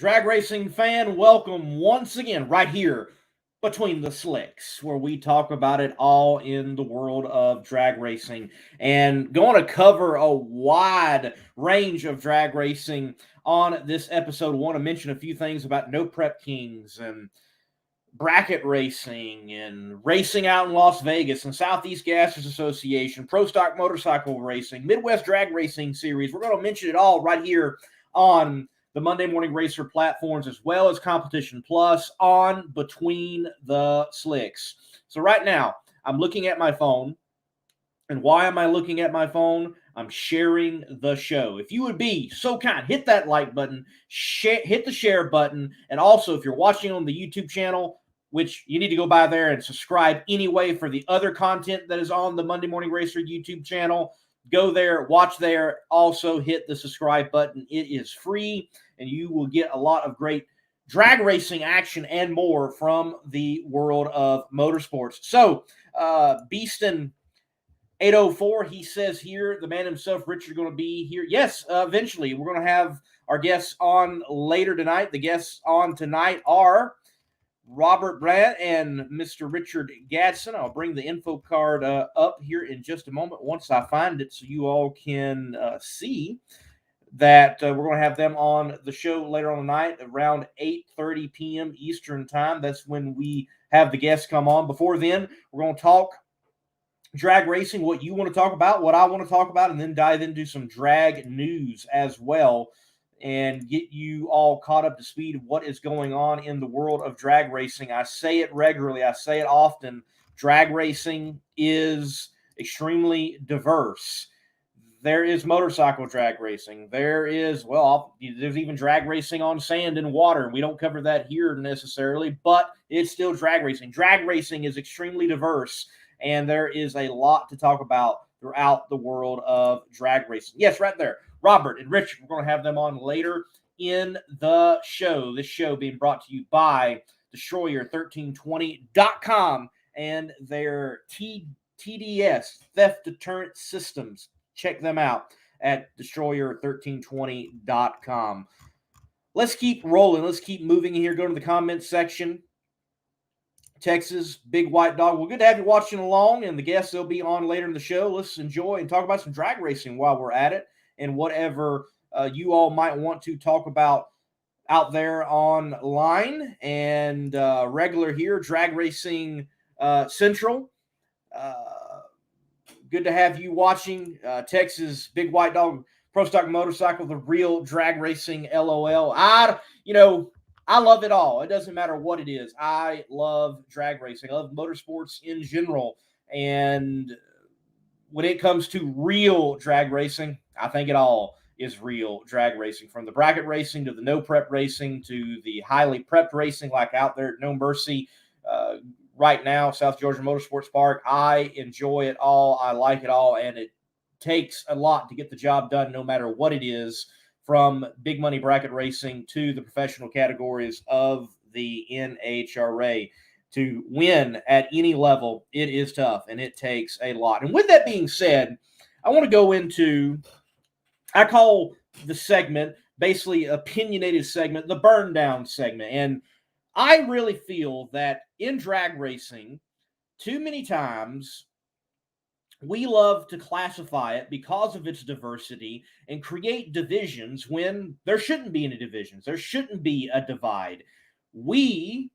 Drag racing fan, welcome once again right here between the slicks, where we talk about it all in the world of drag racing and going to cover a wide range of drag racing on this episode. I want to mention a few things about No Prep Kings and bracket racing and racing out in Las Vegas and Southeast Gassers Association, Pro Stock Motorcycle Racing, Midwest Drag Racing Series. We're going to mention it all right here on the Monday Morning Racer platforms, as well as Competition Plus on Between the Slicks. So right now, I'm looking at my phone. And why am I looking at my phone? I'm sharing the show. If you would be so kind, hit that like button, hit the share button, and also if you're watching on the YouTube channel, which you need to go by there and subscribe anyway for the other content that is on the Monday Morning Racer YouTube channel, go there, watch there, also hit the subscribe button. It is free, and you will get a lot of great drag racing action and more from the world of motorsports. So, Beaston 804, he says here, the man himself, Richard, going to be here. Yes, eventually. We're going to have our guests on later tonight. The guests on tonight are Robert Brandt and Mr. Richard Gadson. I'll bring the info card up here in just a moment once I find it so you all can see that we're going to have them on the show later on tonight around 8:30 p.m. Eastern time. That's when we have the guests come on. Before then, we're going to talk drag racing, what you want to talk about, what I want to talk about, and then dive into some drag news as well and get you all caught up to speed of what is going on in the world of drag racing. I say it regularly. I say it often. Drag racing is extremely diverse. There is motorcycle drag racing. There's even drag racing on sand and water. We don't cover that here necessarily, but it's still drag racing. Drag racing is extremely diverse, and there is a lot to talk about throughout the world of drag racing. Yes, right there. Robert and Richard, we're going to have them on later in the show. This show being brought to you by Destroyer1320.com and their TDS, Theft Deterrent Systems. Check them out at Destroyer1320.com. Let's keep rolling. Let's keep moving here. Go to the comments section. Texas, Big White Dog. Well, good to have you watching along, and the guests will be on later in the show. Let's enjoy and talk about some drag racing while we're at it, and whatever you all might want to talk about out there online and regular here, Drag Racing Central. Good to have you watching. Texas, Big White Dog, Pro Stock Motorcycle, the real drag racing, LOL. I love it all. It doesn't matter what it is. I love drag racing. I love motorsports in general. And when it comes to real drag racing, I think it all is real drag racing. From the bracket racing to the no prep racing to the highly prepped racing like out there at No Mercy right now, South Georgia Motorsports Park. I enjoy it all. I like it all. And it takes a lot to get the job done no matter what it is, from big money bracket racing to the professional categories of the NHRA. To win at any level, it is tough, and it takes a lot. And with that being said, I want to go into, I call the segment, basically opinionated segment, the burn down segment. And I really feel that in drag racing, too many times, we love to classify it because of its diversity and create divisions when there shouldn't be any divisions. There shouldn't be a divide. We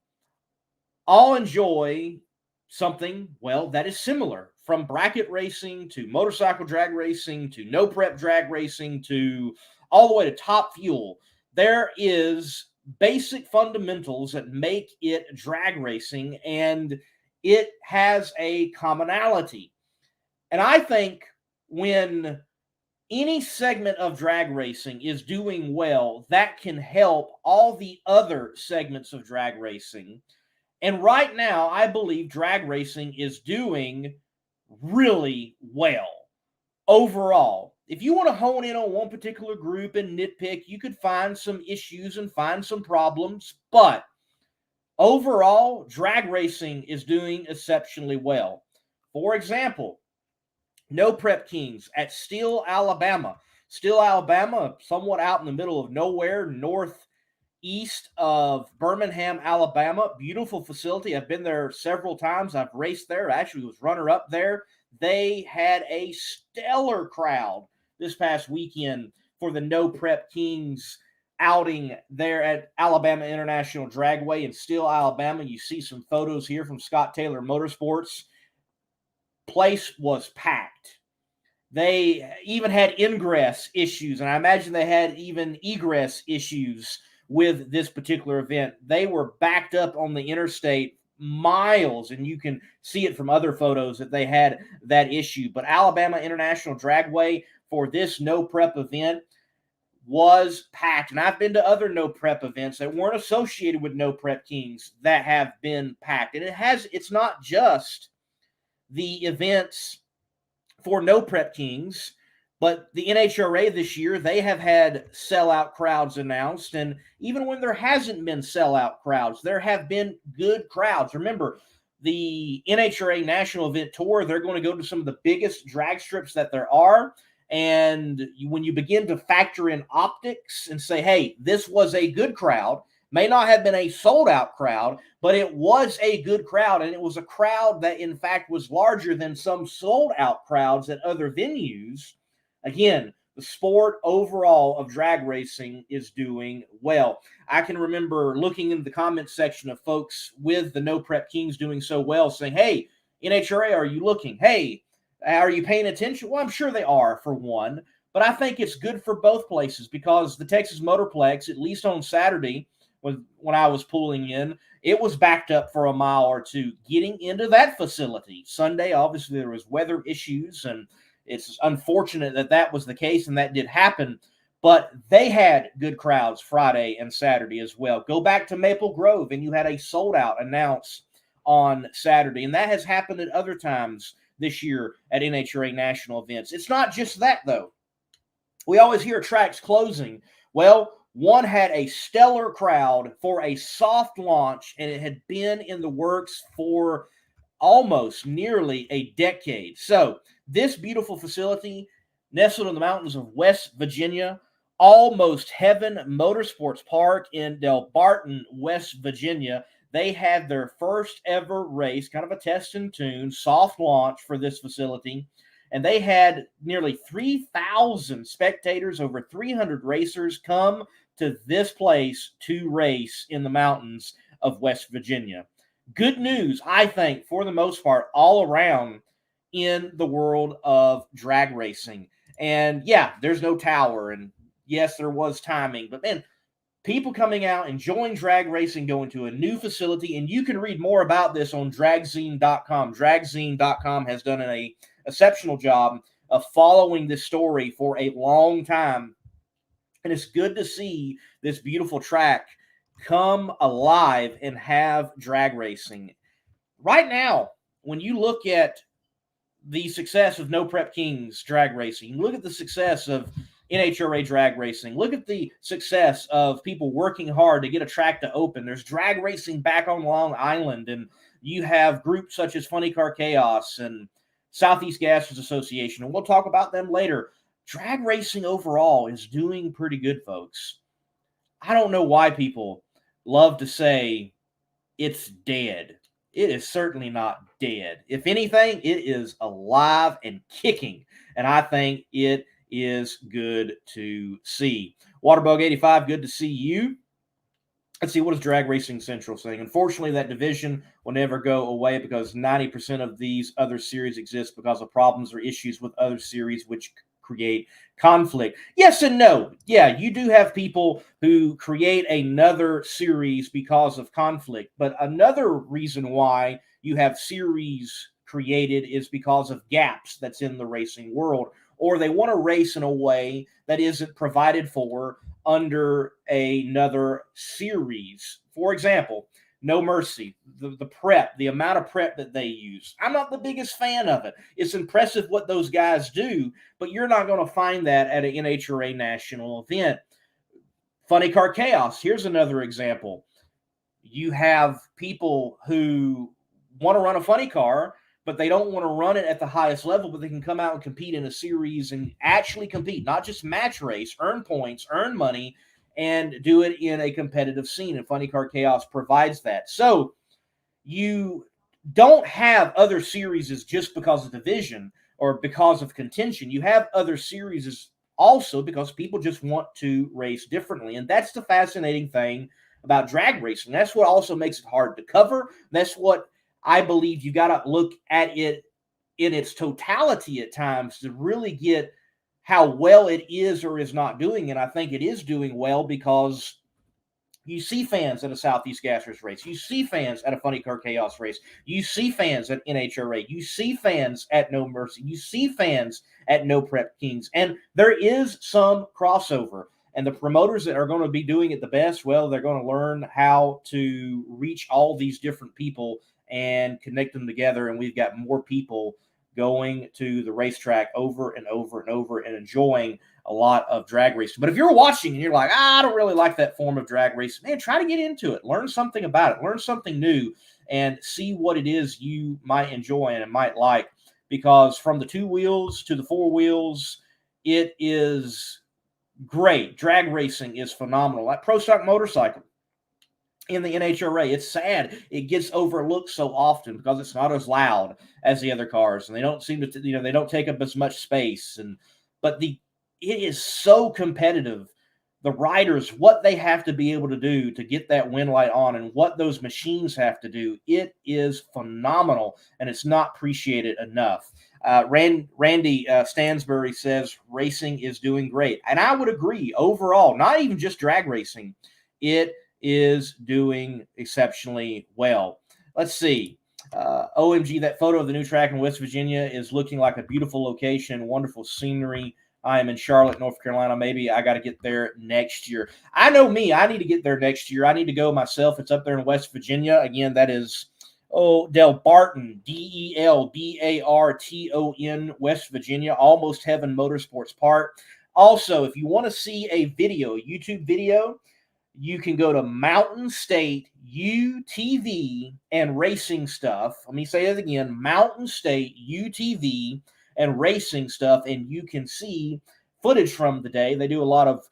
all enjoy something, well, that is similar, from bracket racing to motorcycle drag racing to no prep drag racing to all the way to top fuel. There is basic fundamentals that make it drag racing, and it has a commonality. And I think when any segment of drag racing is doing well, that can help all the other segments of drag racing. And right now, I believe drag racing is doing really well overall. If you want to hone in on one particular group and nitpick, you could find some issues and find some problems. But overall, drag racing is doing exceptionally well. For example, No Prep Kings at Steele, Alabama. Steele, Alabama, somewhat out in the middle of nowhere, northeast east of Birmingham, Alabama. Beautiful facility. I've been there several times. I've raced there. I actually was runner-up there. They had a stellar crowd this past weekend for the No Prep Kings outing there at Alabama International Dragway in Steele, Alabama. You see some photos here from Scott Taylor Motorsports. Place was packed. They even had ingress issues, and I imagine they had even egress issues with this particular event. They were backed up on the interstate miles, and you can see it from other photos that they had that issue. But Alabama International Dragway for this no prep event was packed. And I've been to other no prep events that weren't associated with No Prep Kings that have been packed. And it's not just the events for No Prep Kings, but the NHRA this year, they have had sellout crowds announced. And even when there hasn't been sellout crowds, there have been good crowds. Remember, the NHRA National Event Tour, they're going to go to some of the biggest drag strips that there are. And when you begin to factor in optics and say, hey, this was a good crowd, may not have been a sold-out crowd, but it was a good crowd, and it was a crowd that, in fact, was larger than some sold-out crowds at other venues. Again, the sport overall of drag racing is doing well. I can remember looking in the comments section of folks with the No Prep Kings doing so well saying, hey, NHRA, are you looking? Hey, are you paying attention? Well, I'm sure they are, for one, but I think it's good for both places because the Texas Motorplex, at least on Saturday, when I was pulling in, it was backed up for a mile or two getting into that facility. Sunday, obviously, there was weather issues, and it's unfortunate that that was the case, and that did happen. But they had good crowds Friday and Saturday as well. Go back to Maple Grove, and you had a sold-out announced on Saturday, and that has happened at other times this year at NHRA national events. It's not just that, though. We always hear tracks closing. Well, one had a stellar crowd for a soft launch, and it had been in the works for almost nearly a decade. So this beautiful facility, nestled in the mountains of West Virginia, Almost Heaven Motorsports Park in Del Barton, West Virginia, they had their first ever race, kind of a test and tune, soft launch for this facility. And they had nearly 3,000 spectators, over 300 racers come to this place to race in the mountains of West Virginia. Good news, I think, for the most part, all around in the world of drag racing. And yeah, there's no tower. And yes, there was timing. But man, people coming out, enjoying drag racing, going to a new facility. And you can read more about this on dragzine.com. Dragzine.com has done an exceptional job of following this story for a long time. And it's good to see this beautiful track come alive and have drag racing. Right now, when you look at the success of No Prep Kings drag racing, look at the success of NHRA drag racing, look at the success of people working hard to get a track to open. There's drag racing back on Long Island, and you have groups such as Funny Car Chaos and Southeast Gassers Association, and we'll talk about them later. Drag racing overall is doing pretty good, folks. I don't know why people love to say it's dead. It is certainly not dead. If anything, it is alive and kicking, and I think it is good to see. Waterbug85, good to see you. Let's see, what is Drag Racing Central saying? Unfortunately, that division will never go away because 90% of these other series exist because of problems or issues with other series which create conflict. Yes and no. Yeah, you do have people who create another series because of conflict, but another reason why you have series created is because of gaps that's in the racing world, or they want to race in a way that isn't provided for under another series. For example, No Mercy, the prep, the amount of prep that they use. I'm not the biggest fan of it. It's impressive what those guys do, but you're not going to find that at an NHRA national event. Funny Car Chaos, here's another example. You have people who want to run a funny car, but they don't want to run it at the highest level, but they can come out and compete in a series and actually compete, not just match race, earn points, earn money, and do it in a competitive scene. And Funny Car Chaos provides that. So you don't have other series just because of division or because of contention. You have other series also because people just want to race differently. And that's the fascinating thing about drag racing. That's what also makes it hard to cover. That's what I believe you got to look at it in its totality at times to really get how well it is or is not doing. And I think it is doing well because you see fans at a Southeast Gassers race. You see fans at a Funny Car Chaos race. You see fans at NHRA. You see fans at No Mercy. You see fans at No Prep Kings. And there is some crossover. And the promoters that are going to be doing it the best, well, they're going to learn how to reach all these different people and connect them together. And we've got more people going to the racetrack over and over and over and enjoying a lot of drag racing. But if you're watching and you're like, I don't really like that form of drag racing, man, try to get into it. Learn something about it. Learn something new and see what it is you might enjoy and might like. Because from the 2 wheels to the 4 wheels, it is great. Drag racing is phenomenal. Like Pro Stock Motorcycle in the NHRA, it's sad it gets overlooked so often because it's not as loud as the other cars, and they don't seem to, they don't take up as much space. But it is so competitive. The riders, what they have to be able to do to get that wind light on, and what those machines have to do, it is phenomenal, and it's not appreciated enough. Randy Stansbury says racing is doing great, and I would agree. Overall, not even just drag racing, it is doing exceptionally well. Let's see. OMG, that photo of the new track in West Virginia is looking like a beautiful location, wonderful scenery. I am in Charlotte, North Carolina. Maybe I got to get there next year. I know me. I need to get there next year. I need to go myself. It's up there in West Virginia. Again, that is Delbarton, Delbarton, West Virginia, Almost Heaven Motorsports Park. Also, if you want to see a video, YouTube video, you can go to Mountain State UTV and Racing Stuff. Let me say it again, Mountain State UTV and Racing Stuff, and you can see footage from the day. They do a lot of,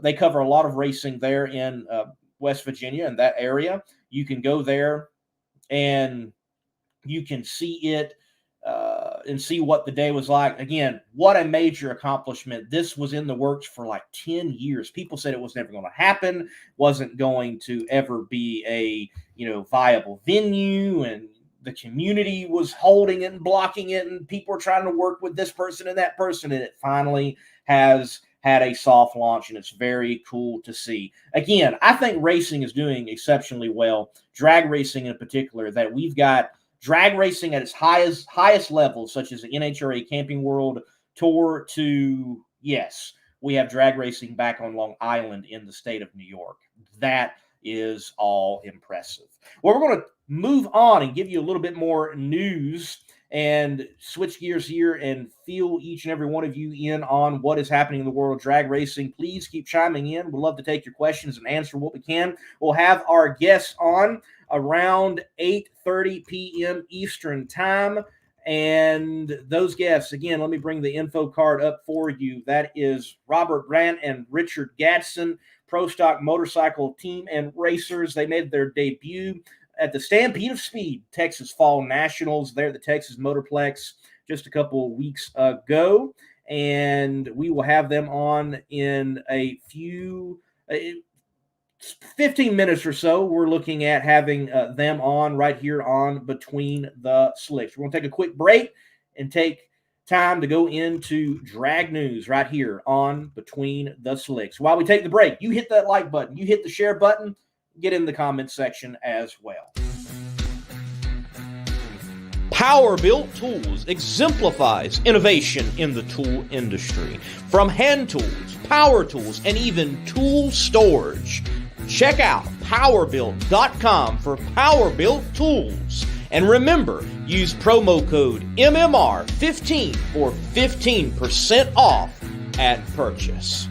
they cover a lot of racing there in West Virginia and that area. You can go there and you can see it and see what the day was like. Again, what a major accomplishment. This was in the works for like 10 years. People said it was never going to happen, wasn't going to ever be a, viable venue, and the community was holding it and blocking it, and people were trying to work with this person and that person, and it finally has had a soft launch, and it's very cool to see. Again, I think racing is doing exceptionally well, drag racing in particular, that we've got drag racing at its highest levels, such as the NHRA Camping World Tour, to, yes, we have drag racing back on Long Island in the state of New York. That is all impressive. Well, we're going to move on and give you a little bit more news and switch gears here and fill each and every one of you in on what is happening in the world of drag racing. Please keep chiming in. We'd love to take your questions and answer what we can. We'll have our guests on around 8:30 p.m. Eastern time. And those guests, again, let me bring the info card up for you. That is Robert Brandt and Richard Gadson, Pro Stock Motorcycle Team and Racers. They made their debut at the Stampede of Speed Texas Fall Nationals there at the Texas Motorplex just a couple of weeks ago. And we will have them on in a few 15 minutes or so. We're looking at having them on right here on Between the Slicks. We're going to take a quick break and take time to go into drag news right here on Between the Slicks. While we take the break, you hit that like button, you hit the share button, get in the comment section as well. Power-Built Tools exemplifies innovation in the tool industry. From hand tools, power tools, and even tool storage. Check out powerbuilt.com for Power-Built Tools. And remember, use promo code MMR15 for 15% off at purchase.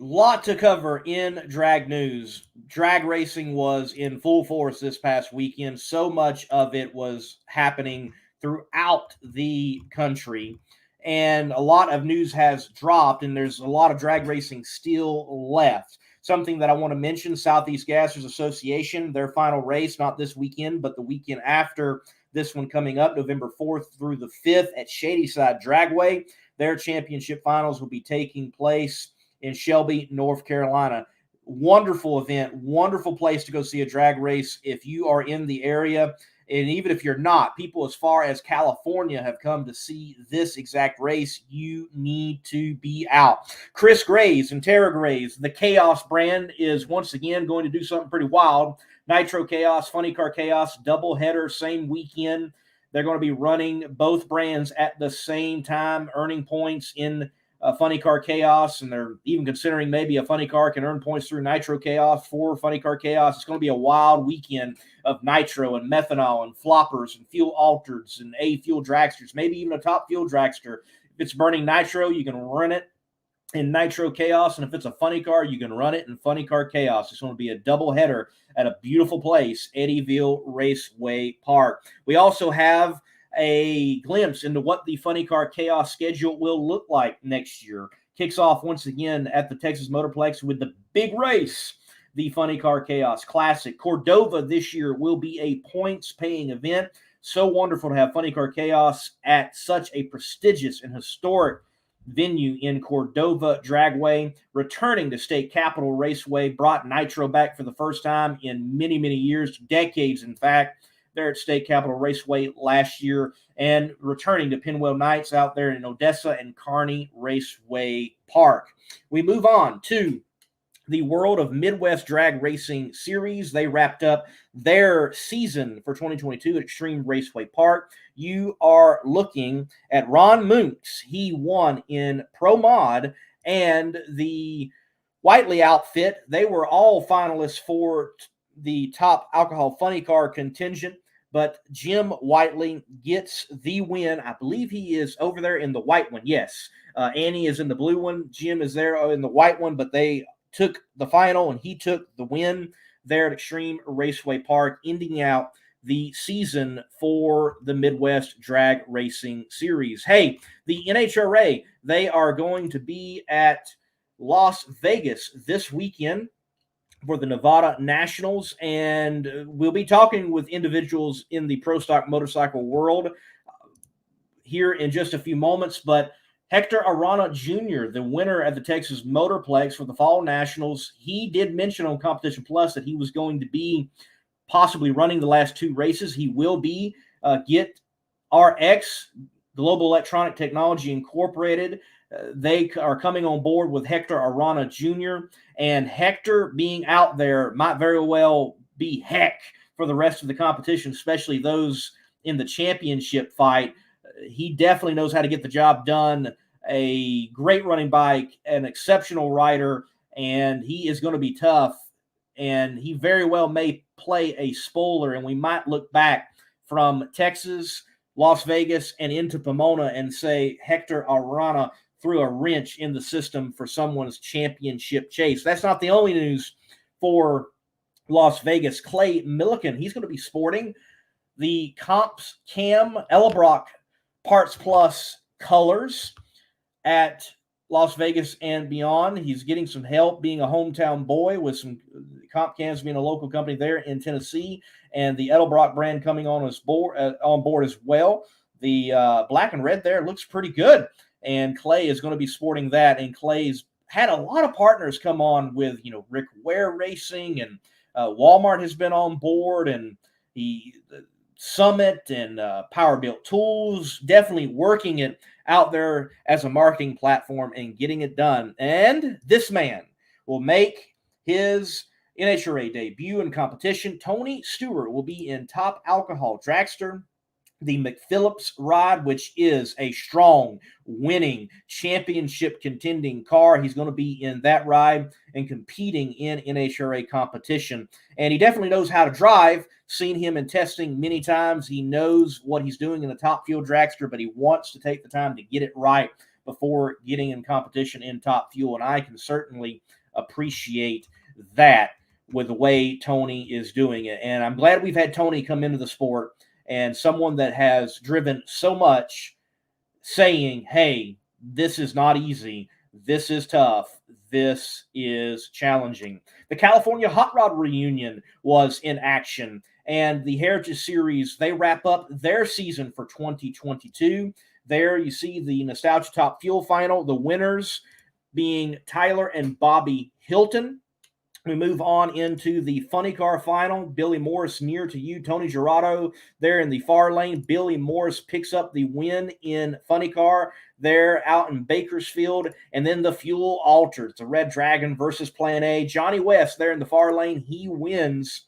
Lot to cover in drag news. Drag racing was in full force this past weekend. So much of it was happening throughout the country. And a lot of news has dropped, and there's a lot of drag racing still left. Something that I want to mention, Southeast Gassers Association, their final race, not this weekend, but the weekend after this one coming up, November 4th through the 5th at Shadyside Dragway. Their championship finals will be taking place in Shelby, North Carolina. Wonderful event, wonderful place to go see a drag race if you are in the area. And even if you're not, people as far as California have come to see this exact race. You need to be out. Chris Graves and Tara Graves, the Chaos brand, is once again going to do something pretty wild. Nitro Chaos, Funny Car Chaos, doubleheader, same weekend. They're going to be running both brands at the same time, earning points in Funny Car Chaos, and they're even considering maybe a Funny Car can earn points through Nitro Chaos for Funny Car Chaos. It's going to be a wild weekend of nitro and methanol and floppers and fuel altereds and fuel dragsters, maybe even a top fuel dragster. If it's burning nitro, you can run it in Nitro Chaos, and if it's a Funny Car, you can run it in Funny Car Chaos. It's going to be a double header at a beautiful place, Eddyville Raceway Park. We also have a glimpse into what the Funny Car Chaos schedule will look like next year. Kicks off once again at the Texas Motorplex with the big race, the Funny Car Chaos Classic. Cordova this year will be a points-paying event. So wonderful to have Funny Car Chaos at such a prestigious and historic venue in Cordova Dragway. Returning to State Capitol Raceway, brought Nitro back for the first time in many, many years, decades in fact. There at State Capitol Raceway last year, and returning to Pinwheel Nights out there in Odessa and Kearney Raceway Park. We move on to the World of Midwest Drag Racing Series. They wrapped up their season for 2022 at Extreme Raceway Park. You are looking at Ron Moonks. He won in Pro Mod, and the Whiteley outfit, they were all finalists for the top alcohol funny car contingent, but Jim Whiteley gets the win. I believe he is over there in the white one. Yes, Annie is in the blue one. Jim is there in the white one, but they took the final, and he took the win there at Extreme Raceway Park, ending out the season for the Midwest Drag Racing Series. Hey, the NHRA, they are going to be at Las Vegas this weekend for the Nevada Nationals, and we'll be talking with individuals in the pro stock motorcycle world here in just a few moments. But Hector Arana Jr., the winner at the Texas Motorplex for the Fall Nationals, he did mention on Competition Plus that he was going to be possibly running the last two races. He will be. Get RX, Global Electronic Technology Incorporated, they are coming on board with Hector Arana Jr., and Hector being out there might very well be heck for the rest of the competition, especially those in the championship fight. He definitely knows how to get the job done. A great running bike, an exceptional rider, and he is going to be tough. And he very well may play a spoiler, and we might look back from Texas, Las Vegas, and into Pomona and say Hector Arana threw a wrench in the system for someone's championship chase. That's not the only news for Las Vegas. Clay Milliken, he's going to be sporting the Comps Cam Ellabrock Parts Plus colors at Las Vegas and beyond. He's getting some help being a hometown boy with some Comp Cams being a local company there in Tennessee, and the Edelbrock brand coming on board as well. The black and red there looks pretty good, and Clay is going to be sporting that. And Clay's had a lot of partners come on with, Rick Ware Racing, and Walmart has been on board, and the Summit and Power Built Tools, definitely working it out there as a marketing platform and getting it done. And this man will make his NHRA debut in competition. Tony Stewart will be in Top Alcohol Dragster, the McPhillips ride, which is a strong, winning, championship contending car. He's going to be in that ride and competing in NHRA competition. And he definitely knows how to drive. Seen him in testing many times. He knows what he's doing in the Top Fuel Dragster, but he wants to take the time to get it right before getting in competition in Top Fuel. And I can certainly appreciate that with the way Tony is doing it. And I'm glad we've had Tony come into the sport, and someone that has driven so much, saying, hey, this is not easy. This is tough. This is challenging. The California Hot Rod Reunion was in action, and the Heritage Series, they wrap up their season for 2022. There you see the Nostalgia Top Fuel final, the winners being Tyler and Bobby Hilton. We move on into the funny car final. Billy Morris near to you. Tony Gerardo there in the far lane. Billy Morris picks up the win in funny car there out in Bakersfield. And then the Fuel Altered. The Red Dragon versus Plan A. Johnny West there in the far lane. He wins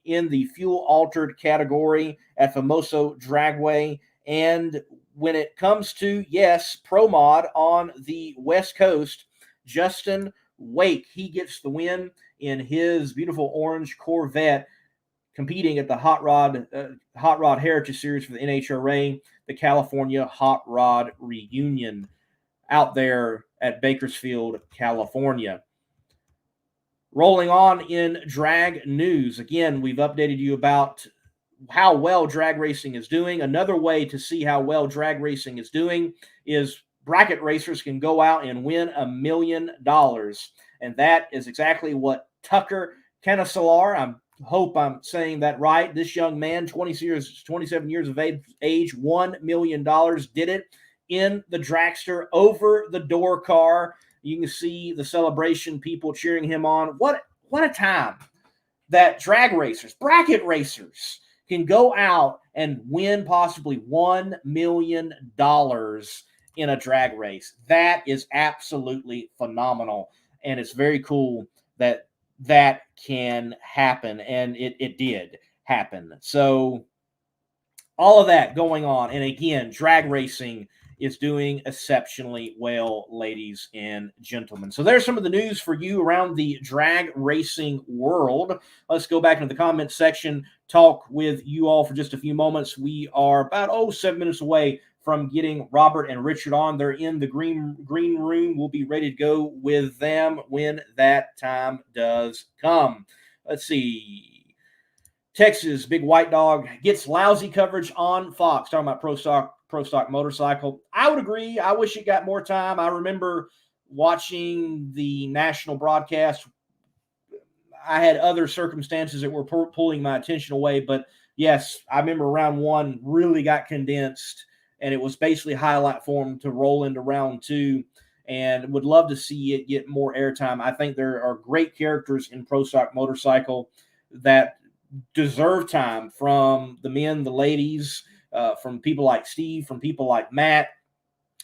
in the Fuel Altered category at Famoso Dragway. And when it comes to, yes, Pro Mod on the West Coast, Justin Wake, he gets the win in his beautiful orange Corvette, competing at the Hot Rod Heritage Series for the NHRA, the California Hot Rod Reunion out there at Bakersfield, California. Rolling on in drag news. Again, we've updated you about how well drag racing is doing. Another way to see how well drag racing is doing is bracket racers can go out and win $1 million. And that is exactly what Tucker Canasalar, I hope I'm saying that right. This young man, 27 years of age, $1 million, did it in the dragster over the door car. You can see the celebration, people cheering him on. What a time that drag racers, bracket racers, can go out and win possibly $1 million in a drag race. That is absolutely phenomenal. And it's very cool that that can happen. And it did happen. So all of that going on. And again, drag racing is doing exceptionally well, ladies and gentlemen. So there's some of the news for you around the drag racing world. Let's go back into the comments section, talk with you all for just a few moments. We are about 7 minutes away from getting Robert and Richard on. They're in the green room. We'll be ready to go with them when that time does come. Let's see. Texas Big White Dog gets lousy coverage on Fox. Talking about Pro Stock Motorcycle. I would agree. I wish it got more time. I remember watching the national broadcast. I had other circumstances that were pulling my attention away, but yes, I remember round one really got condensed, and it was basically highlight form to roll into round two, and would love to see it get more airtime. I think there are great characters in Pro Stock Motorcycle that deserve time, from the men, the ladies, from people like Steve, from people like Matt,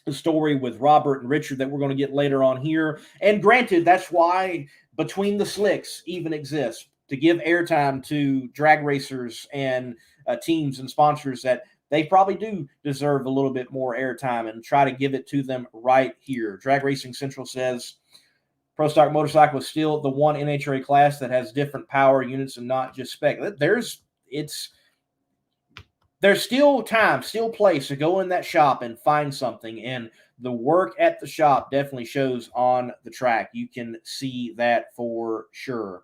the story with Robert and Richard that we're going to get later on here. And granted, that's why Between the Slicks even exists, to give airtime to drag racers and teams and sponsors that they probably do deserve a little bit more airtime, and try to give it to them right here. Drag Racing Central says Pro Stock Motorcycle is still the one NHRA class that has different power units and not just spec. There's still time, still place to go in that shop and find something, and the work at the shop definitely shows on the track. You can see that for sure.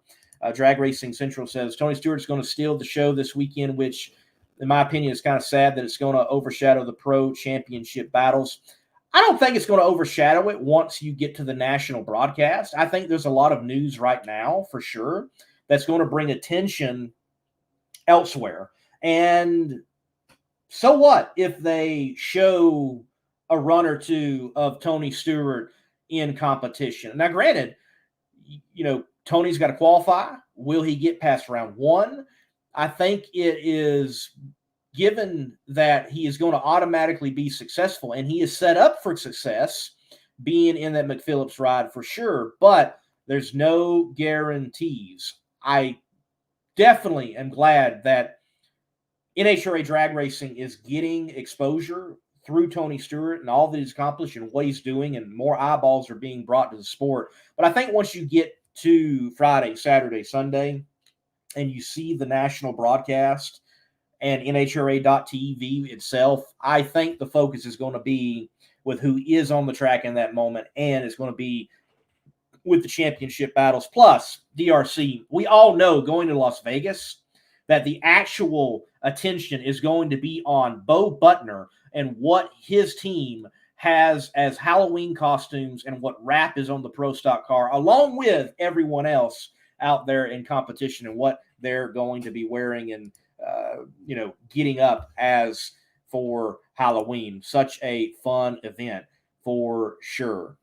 Drag Racing Central says Tony Stewart's going to steal the show this weekend, which, in my opinion, is kind of sad that it's going to overshadow the pro championship battles. I don't think it's going to overshadow it once you get to the national broadcast. I think there's a lot of news right now, for sure, that's going to bring attention elsewhere. And so what if they show a run or two of Tony Stewart in competition? Now, granted, Tony's got to qualify. Will he get past round one? I think it is given that he is going to automatically be successful, and he is set up for success being in that McPhillips ride for sure, but there's no guarantees. I definitely am glad that NHRA drag racing is getting exposure through Tony Stewart and all that he's accomplished and what he's doing, and more eyeballs are being brought to the sport. But I think once you get to Friday, Saturday, Sunday, and you see the national broadcast and NHRA.TV itself, I think the focus is going to be with who is on the track in that moment, and it's going to be with the championship battles. Plus, DRC, we all know going to Las Vegas that the actual attention is going to be on Bo Butner and what his team has as Halloween costumes and what wrap is on the Pro Stock car, along with everyone else out there in competition and what they're going to be wearing and, getting up as for Halloween. Such a fun event for sure.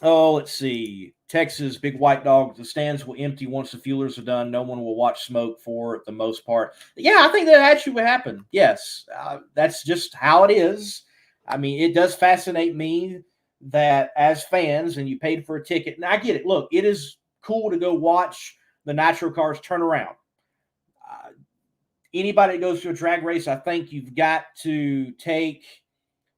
Oh, let's see. Texas, Big White Dog, the stands will empty once the fuelers are done. No one will watch smoke for the most part. Yeah, I think that actually would happen. Yes, that's just how it is. I mean, it does fascinate me that as fans, and you paid for a ticket, and I get it. Look, it is cool to go watch the nitro cars turn around. Anybody that goes to a drag race, I think you've got to take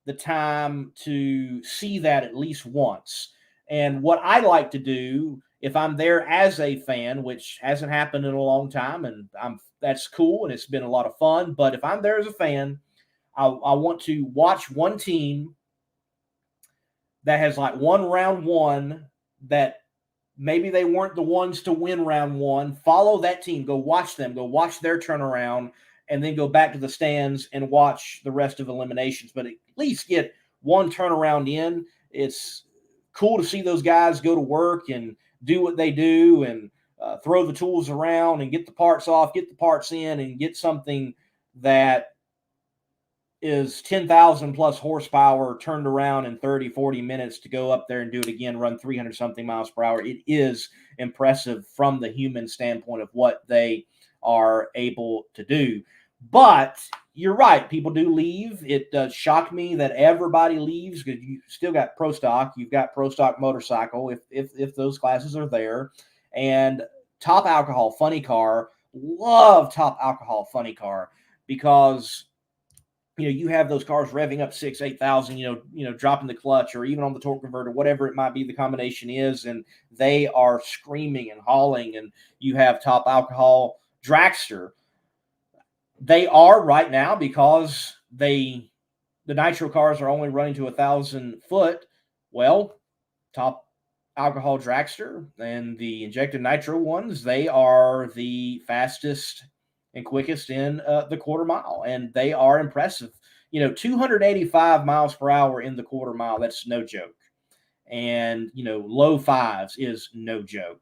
the time to see that at least once. And what I like to do, if I'm there as a fan, which hasn't happened in a long time, and that's cool, and it's been a lot of fun. But if I'm there as a fan, I want to watch one team that has like won round one that maybe they weren't the ones to win round one. Follow that team. Go watch them. Go watch their turnaround, and then go back to the stands and watch the rest of eliminations. But at least get one turnaround in. It's cool to see those guys go to work and do what they do and throw the tools around and get the parts off, get the parts in, and get something that is 10,000 plus horsepower turned around in 30, 40 minutes to go up there and do it again, run 300 something miles per hour. It is impressive from the human standpoint of what they are able to do. But you're right. People do leave. It does shock me that everybody leaves because you still got Pro Stock. You've got Pro Stock Motorcycle if those classes are there. And Top Alcohol Funny Car. Love Top Alcohol Funny Car because you have those cars revving up 6,000, 8,000, dropping the clutch or even on the torque converter, whatever it might be, the combination is, and they are screaming and hauling. And you have Top Alcohol Dragster. They are right now because the nitro cars are only running to 1,000 foot. Well, Top Alcohol Dragster and the injected nitro ones, they are the fastest and quickest in the quarter mile, and they are impressive. 285 miles per hour in the quarter mile, that's no joke. And, low fives is no joke.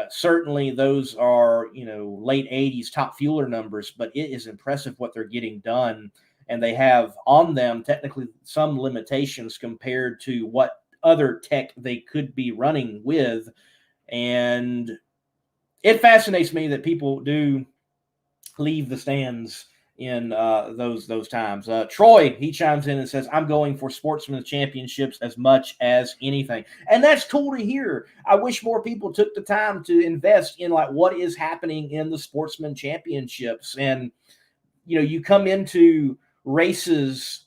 Certainly those are, late 80s top fueler numbers, but it is impressive what they're getting done. And they have on them technically some limitations compared to what other tech they could be running with. And it fascinates me that people do leave the stands in those times. Troy, he chimes in and says, I'm going for Sportsman Championships as much as anything. And that's cool to hear. I wish more people took the time to invest in like what is happening in the Sportsman Championships. And, you come into races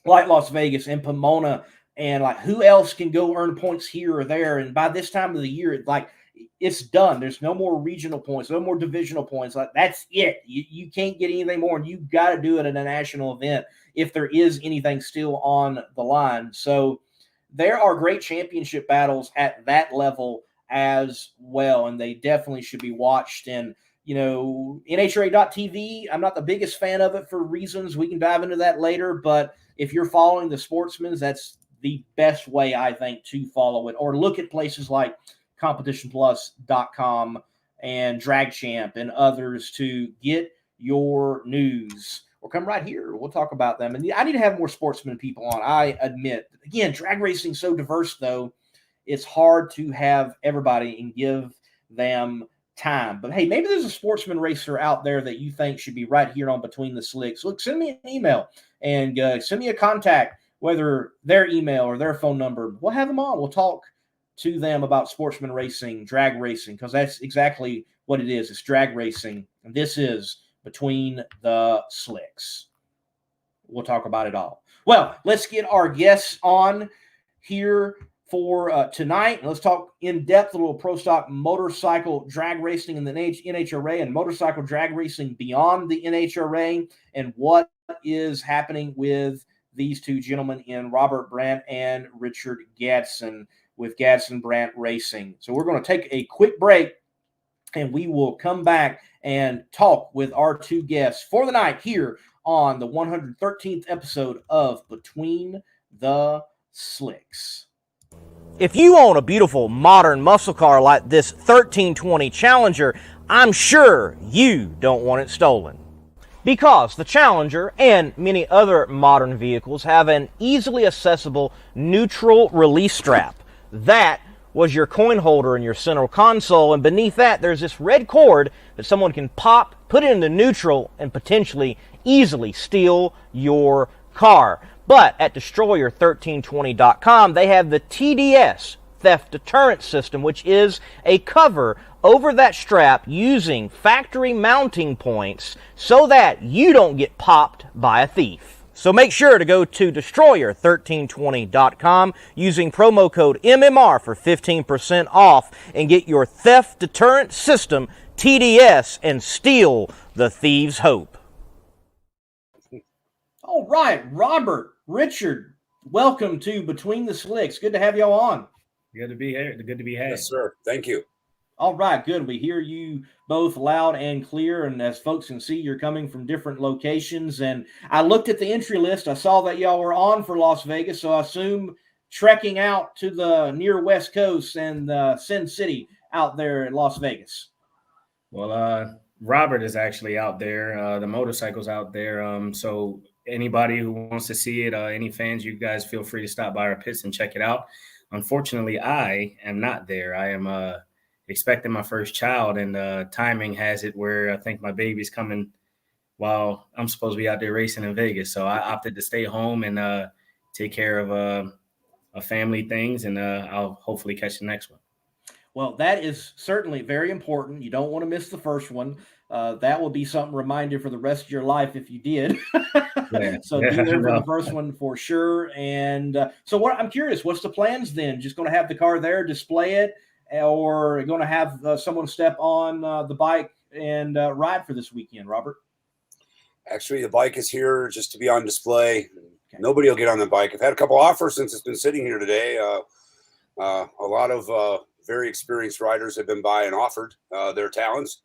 like Las Vegas and Pomona and like who else can go earn points here or there. And by this time of the year, it's done. There's no more regional points, no more divisional points. Like that's it. You can't get anything more, and you've got to do it at a national event if there is anything still on the line. So there are great championship battles at that level as well, and they definitely should be watched. And NHRA.TV, I'm not the biggest fan of it for reasons. We can dive into that later, but if you're following the Sportsmans, that's the best way, I think, to follow it. Or look at places like CompetitionPlus.com and Drag Champ and others to get your news. Or come right here. We'll talk about them. And I need to have more sportsman people on, I admit. Again, drag racing is so diverse, though. It's hard to have everybody and give them time. But, hey, maybe there's a sportsman racer out there that you think should be right here on Between the Slicks. Look, send me an email and send me a contact, whether their email or their phone number. We'll have them on. We'll talk to them about sportsman racing, drag racing, because that's exactly what it is. It's drag racing. And this is Between the Slicks. We'll talk about it all. Well, let's get our guests on here for tonight. Let's talk in depth a little pro stock motorcycle drag racing in the NHRA and motorcycle drag racing beyond the NHRA and what is happening with these two gentlemen in Robert Brandt and Richard Gadson with Gadson Brandt Racing. So we're going to take a quick break, and we will come back and talk with our two guests for the night here on the 113th episode of Between the Slicks. If you own a beautiful modern muscle car like this 1320 Challenger, I'm sure you don't want it stolen. Because the Challenger and many other modern vehicles have an easily accessible neutral release strap. That was your coin holder in your central console, and beneath that there's this red cord that someone can pop, put it into neutral, and potentially easily steal your car. But at destroyer1320.com, they have the TDS, Theft Deterrent System, which is a cover over that strap using factory mounting points so that you don't get popped by a thief. So make sure to go to destroyer1320.com using promo code MMR for 15% off and get your Theft Deterrent System TDS and steal the thieves' hope. All right, Robert, Richard, welcome to Between the Slicks. Good to have y'all on. Good to be here. Good to be here. Yes, sir. Thank you. All right, good. We hear you both loud and clear, and as folks can see, you're coming from different locations. And I looked at the entry list. I saw that y'all were on for Las Vegas, so I assume trekking out to the near West Coast and Sin City out there in Las Vegas. Well, Robert is actually out there. The motorcycle's out there. So anybody who wants to see it, any fans, you guys feel free to stop by our pits and check it out. Unfortunately, I am not there. I am expecting my first child, and timing has it where I think my baby's coming while I'm supposed to be out there racing in Vegas. So I opted to stay home and take care of family things, and I'll hopefully catch the next one. Well, that is certainly very important. You don't want to miss the first one. That will be something reminder for the rest of your life if you did. So be there for the first one for sure. And so I'm curious, what's the plans then? Just going to have the car there, display it, or going to have someone step on the bike and ride for this weekend, Robert? Actually, the bike is here just to be on display. Okay. Nobody will get on the bike. I've had a couple offers since it's been sitting here today. A lot of very experienced riders have been by and offered their talents,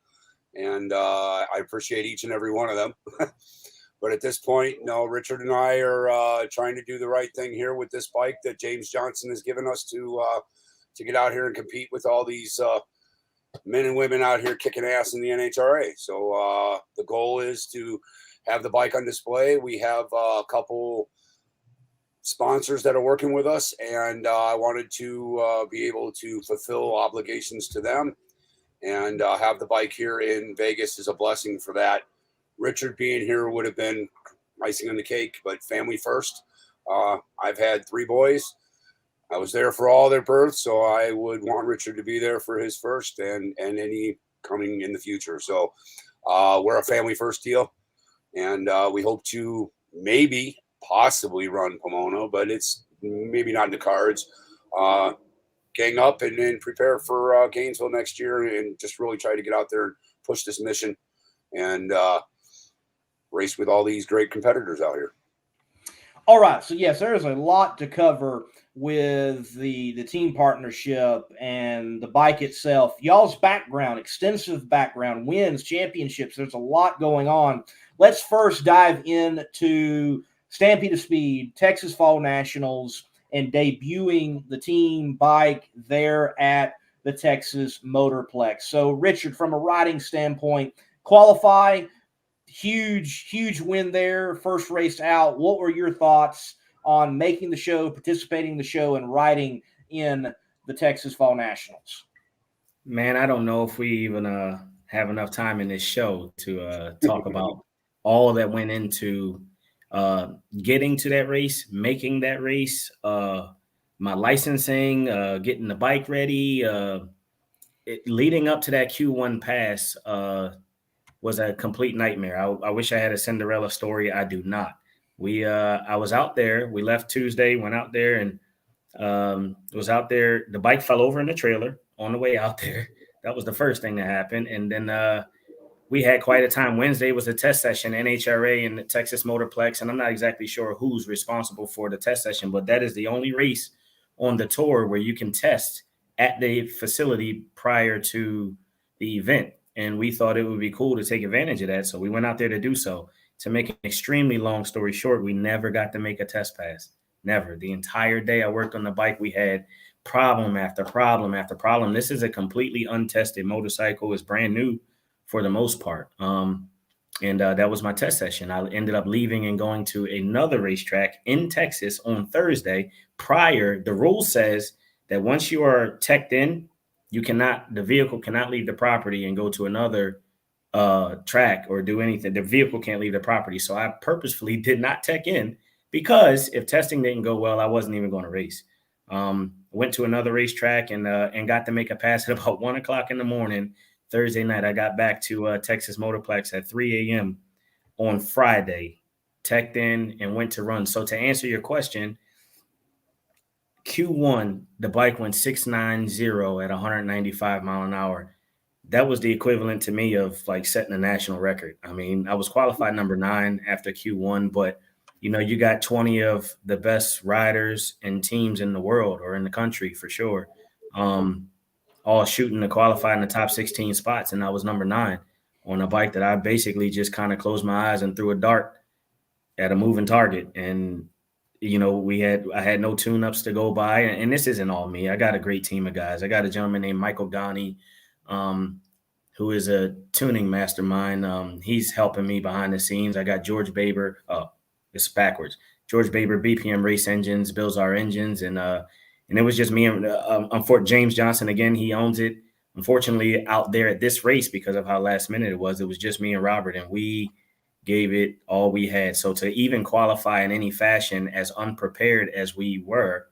and I appreciate each and every one of them. But at this point, no, Richard and I are trying to do the right thing here with this bike that James Johnson has given us to get out here and compete with all these men and women out here kicking ass in the NHRA. So the goal is to have the bike on display. We have a couple sponsors that are working with us, and I wanted to be able to fulfill obligations to them, and have the bike here in Vegas is a blessing for that. Richard being here would have been icing on the cake, but family first. I've had 3 boys. I was there for all their births, so I would want Richard to be there for his first and any coming in the future. So we're a family first deal, and we hope to possibly run Pomona, but it's maybe not in the cards. Gang up and then prepare for Gainesville next year, and just really try to get out there and push this mission and race with all these great competitors out here. All right. So, yes, there's a lot to cover with the team partnership and the bike itself. Y'all's background, extensive background, wins, championships. There's a lot going on. Let's first dive into Stampede of Speed, Texas Fall Nationals, and debuting the team bike there at the Texas Motorplex. So, Richard, from a riding standpoint, qualify, huge win there, first race out. What were your thoughts on making the show, participating in the show, and riding in the Texas Fall Nationals? Man, I don't know if we even have enough time in this show to talk about all that went into getting to that race, making that race, my licensing, getting the bike ready, leading up to that Q1 pass was a complete nightmare. I wish I had a Cinderella story. I do not. I was out there. We left Tuesday, went out there, and was out there. The bike fell over in the trailer on the way out there. That was the first thing that happened. And then we had quite a time. Wednesday was a test session, NHRA and the Texas Motorplex, and I'm not exactly sure who's responsible for the test session, but that is the only race on the tour where you can test at the facility prior to the event. And we thought it would be cool to take advantage of that. So we went out there to do so. To make an extremely long story short, we never got to make a test pass. Never. The entire day I worked on the bike, we had problem after problem after problem. This is a completely untested motorcycle. It's brand new for the most part. And that was my test session. I ended up leaving and going to another racetrack in Texas on Thursday. The rule says that once you are teched in, the vehicle cannot leave the property and go to another track or do anything. The vehicle can't leave the property. So I purposefully did not tech in because if testing didn't go well, I wasn't even going to race. Went to another racetrack and got to make a pass at about 1 o'clock in the morning. Thursday night, I got back to Texas Motorplex at 3 a.m. on Friday, teched in and went to run. So to answer your question, Q1, the bike went 690 at 195 mile an hour. That was the equivalent to me of like setting a national record. I mean, I was qualified number 9 after Q1, but you got 20 of the best riders and teams in the world or in the country for sure. All shooting to qualify in the top 16 spots. And I was number 9 on a bike that I basically just kind of closed my eyes and threw a dart at a moving target. And, I had no tune-ups to go by. And this isn't all me. I got a great team of guys. I got a gentleman named Michael Ghani, who is a tuning mastermind. He's helping me behind the scenes. I got George Baber. It's backwards. George Baber, BPM Race Engines, builds our engines. And it was just me and James Johnson. Again, he owns it. Unfortunately, out there at this race, because of how last minute it was just me and Robert, and we gave it all we had. So to even qualify in any fashion as unprepared as we were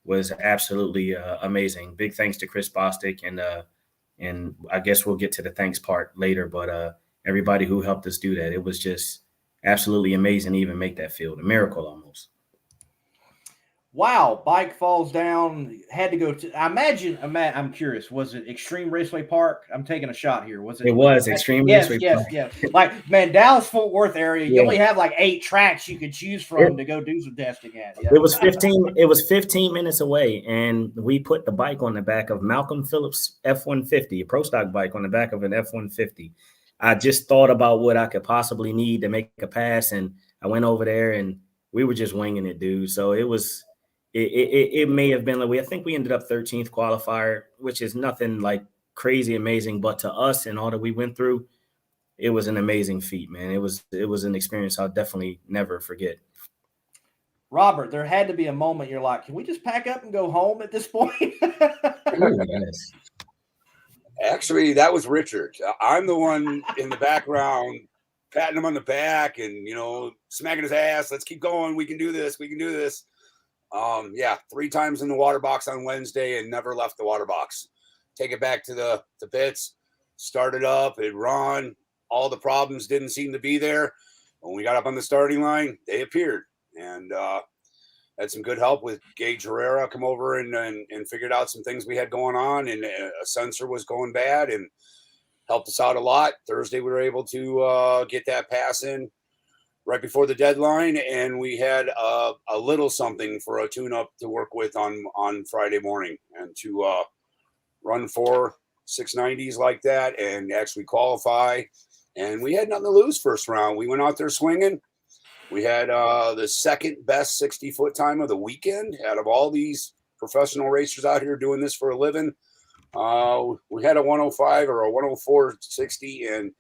was absolutely amazing. Big thanks to Chris Bostic, and I guess we'll get to the thanks part later, but everybody who helped us do that. It was just absolutely amazing to even make that field. A miracle almost. Wow, bike falls down, had to go to, I'm curious, was it Extreme Raceway Park? I'm taking a shot here. Was it? It was Extreme Raceway Park. Yes. Like, man, Dallas-Fort Worth area, you only have like 8 tracks you could choose from to go do some testing at. Yeah. It was 15 minutes away, and we put the bike on the back of Malcolm Phillips' F-150, a pro stock bike on the back of an F-150. I just thought about what I could possibly need to make a pass, and I went over there, and we were just winging it, dude. So it may have been I think we ended up 13th qualifier, which is nothing like crazy amazing, but to us and all that we went through, it was an amazing feat, man. It was an experience I'll definitely never forget. Robert, there had to be a moment you're like, can we just pack up and go home at this point? Ooh, yes. Actually, that was Richard. I'm the one in the background patting him on the back and, smacking his ass. Let's keep going. We can do this. We can do this. 3 times in the water box on Wednesday and never left the water box. Take it back to the pits, start it up, it run. All the problems didn't seem to be there. When we got up on the starting line, they appeared. And had some good help with Gage Herrera come over and figured out some things we had going on, and a sensor was going bad and helped us out a lot. Thursday, we were able to get that pass in right before the deadline, and we had a little something for a tune-up to work with on Friday morning, and to run 4 690s like that and actually qualify. And we had nothing to lose first round. We went out there swinging. We had the second best 60-foot time of the weekend out of all these professional racers out here doing this for a living. We had a 105 or a 104.60, and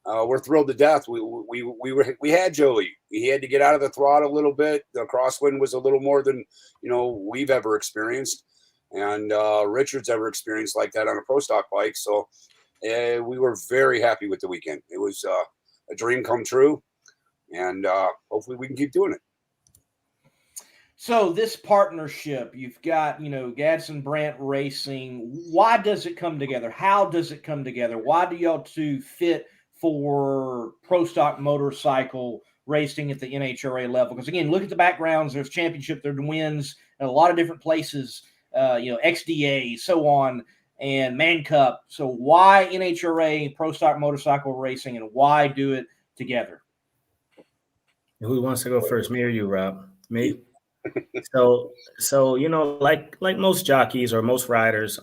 we're thrilled to death. We had Joey. He had to get out of the throttle a little bit. The crosswind was a little more than we've ever experienced, and Richard's ever experienced like that on a pro stock bike. So we were very happy with the weekend. It was a dream come true, and hopefully we can keep doing it. So this partnership, you've got, Gadson Brandt Racing. Why does it come together? How does it come together? Why do y'all two fit for pro stock motorcycle racing at the NHRA level? Because again, look at the backgrounds. There's championship, there's wins in a lot of different places, XDA, so on. and Man Cup. So why NHRA, Pro Stock Motorcycle Racing, and why do it together? Who wants to go first, me or you, Rob? Me. So like most jockeys or most riders,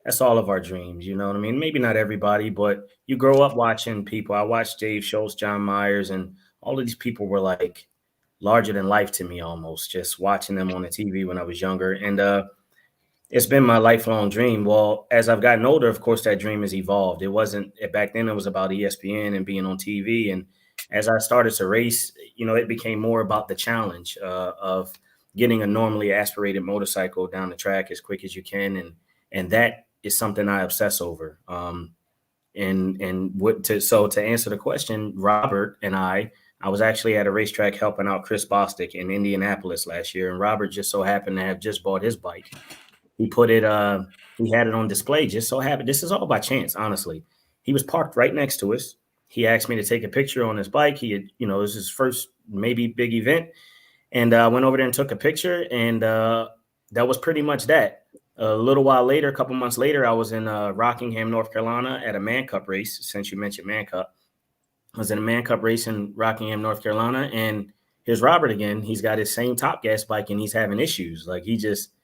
that's all of our dreams. You know what I mean? Maybe not everybody, but you grow up watching people. I watched Dave Schultz, John Myers, and all of these people were like larger than life to me almost, just watching them on the TV when I was younger. And it's been my lifelong dream. Well, as I've gotten older, of course, that dream has evolved. It wasn't back then, it was about ESPN and being on TV. And as I started to race, it became more about the challenge of getting a normally aspirated motorcycle down the track as quick as you can. And that is something I obsess over. So to answer the question, Robert and I was actually at a racetrack helping out Chris Bostic in Indianapolis last year. And Robert just so happened to have just bought his bike. He put it, he had it on display, just so happened. This is all by chance, honestly. He was parked right next to us. He asked me to take a picture on his bike. He had, it was his first maybe big event. And I went over there and took a picture. And that was pretty much that. A little while later, a couple months later, I was in Rockingham, North Carolina at a Man Cup race, since you mentioned Man Cup. I was in a Man Cup race in Rockingham, North Carolina. And here's Robert again. He's got his same Top Gas bike and he's having issues. Like he just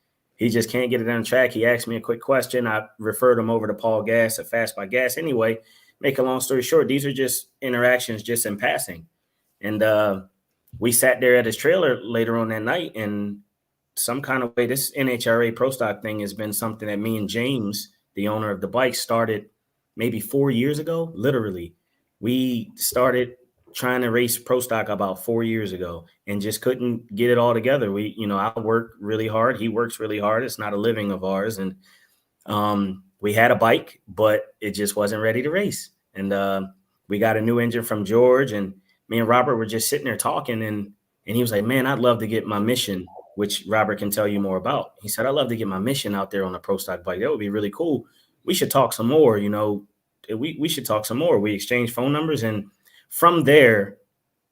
can't get it on track. He asked me a quick question. I referred him over to Paul Gass at Fast by Gas. Anyway, make a long story short, these are just interactions just in passing. And we sat there at his trailer later on that night, and some kind of way, this NHRA Pro Stock thing has been something that me and James, the owner of the bike, started maybe 4 years ago. Literally, we started trying to race Pro Stock about 4 years ago and just couldn't get it all together. I work really hard. He works really hard. It's not a living of ours. And we had a bike, but it just wasn't ready to race. And we got a new engine from George, and me and Robert were just sitting there talking, and he was like, man, I'd love to get my Mission, which Robert can tell you more about. He said, I'd love to get my Mission out there on a Pro Stock bike. That would be really cool. We should talk some more. We should talk some more. We exchanged phone numbers, and from there,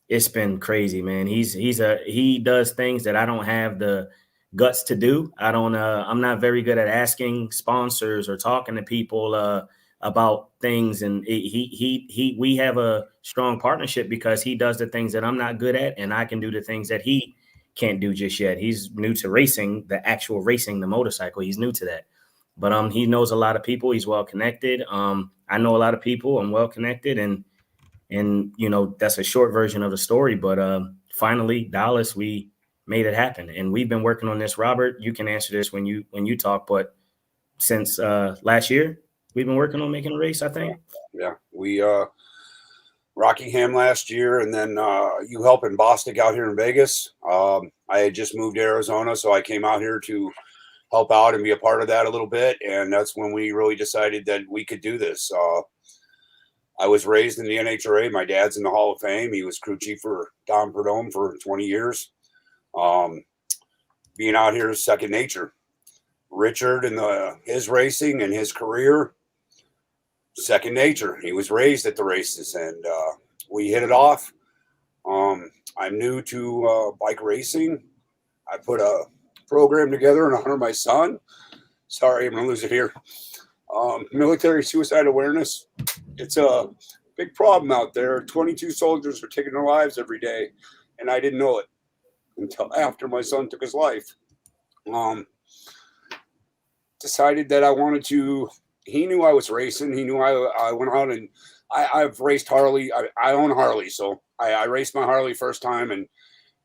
it's been crazy, man. He does things that I don't have the guts to do. I'm not very good at asking sponsors or talking to people about things. And we have a strong partnership because he does the things that I'm not good at, and I can do the things that he can't do just yet. He's new to racing, the actual racing, the motorcycle. He's new to that. But he knows a lot of people. He's well connected. I know a lot of people. I'm well connected, and that's a short version of the story. But finally, Dallas, we made it happen, and we've been working on this. Robert, you can answer this when you talk, but since last year, we've been working on making a race, I think. Yeah, we Rockingham last year, and then you helping Bostic out here in Vegas. I had just moved to Arizona, so I came out here to help out and be a part of that a little bit, and that's when we really decided that we could do this. I was raised in the NHRA. My dad's in the Hall of Fame. He was crew chief for Don Perdome for 20 years. Being out here is second nature. Richard and his racing and his career, second nature. He was raised at the races, and we hit it off. I'm new to bike racing. I put a program together in honor of my son. Sorry, I'm going to lose it here. Military suicide awareness. It's a big problem out there. 22 soldiers are taking their lives every day, and I didn't know it until after my son took his life. Decided that I wanted to. He knew I was racing. He knew I went out, and I've raced Harley. I own Harley, so I raced my Harley first time and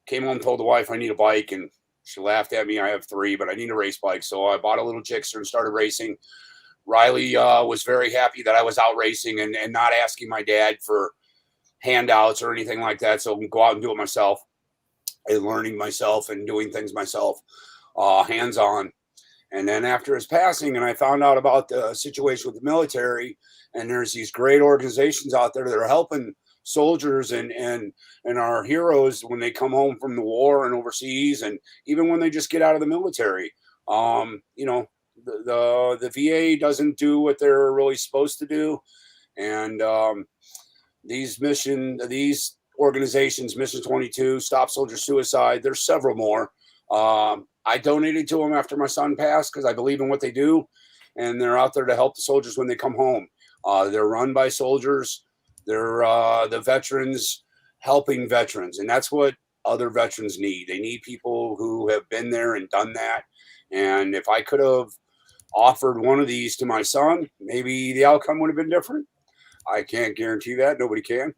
came home and told the wife I need a bike, and she laughed at me. I have 3, but I need a race bike, so I bought a little Gixxer and started racing. Riley was very happy that I was out racing and not asking my dad for handouts or anything like that. So I can go out and do it myself and learning myself and doing things myself, hands-on. And then after his passing, and I found out about the situation with the military, and there's these great organizations out there that are helping soldiers and our heroes when they come home from the war and overseas, and even when they just get out of the military. The VA doesn't do what they're really supposed to do. And these organizations, Mission 22, Stop Soldier Suicide, there's several more. I donated to them after my son passed because I believe in what they do. and they're out there to help the soldiers when they come home. They're run by soldiers. They're the veterans helping veterans, and that's what other veterans need. They need people who have been there and done that. And if I could have offered one of these to my son, maybe the outcome would have been different. I can't guarantee that. Nobody can.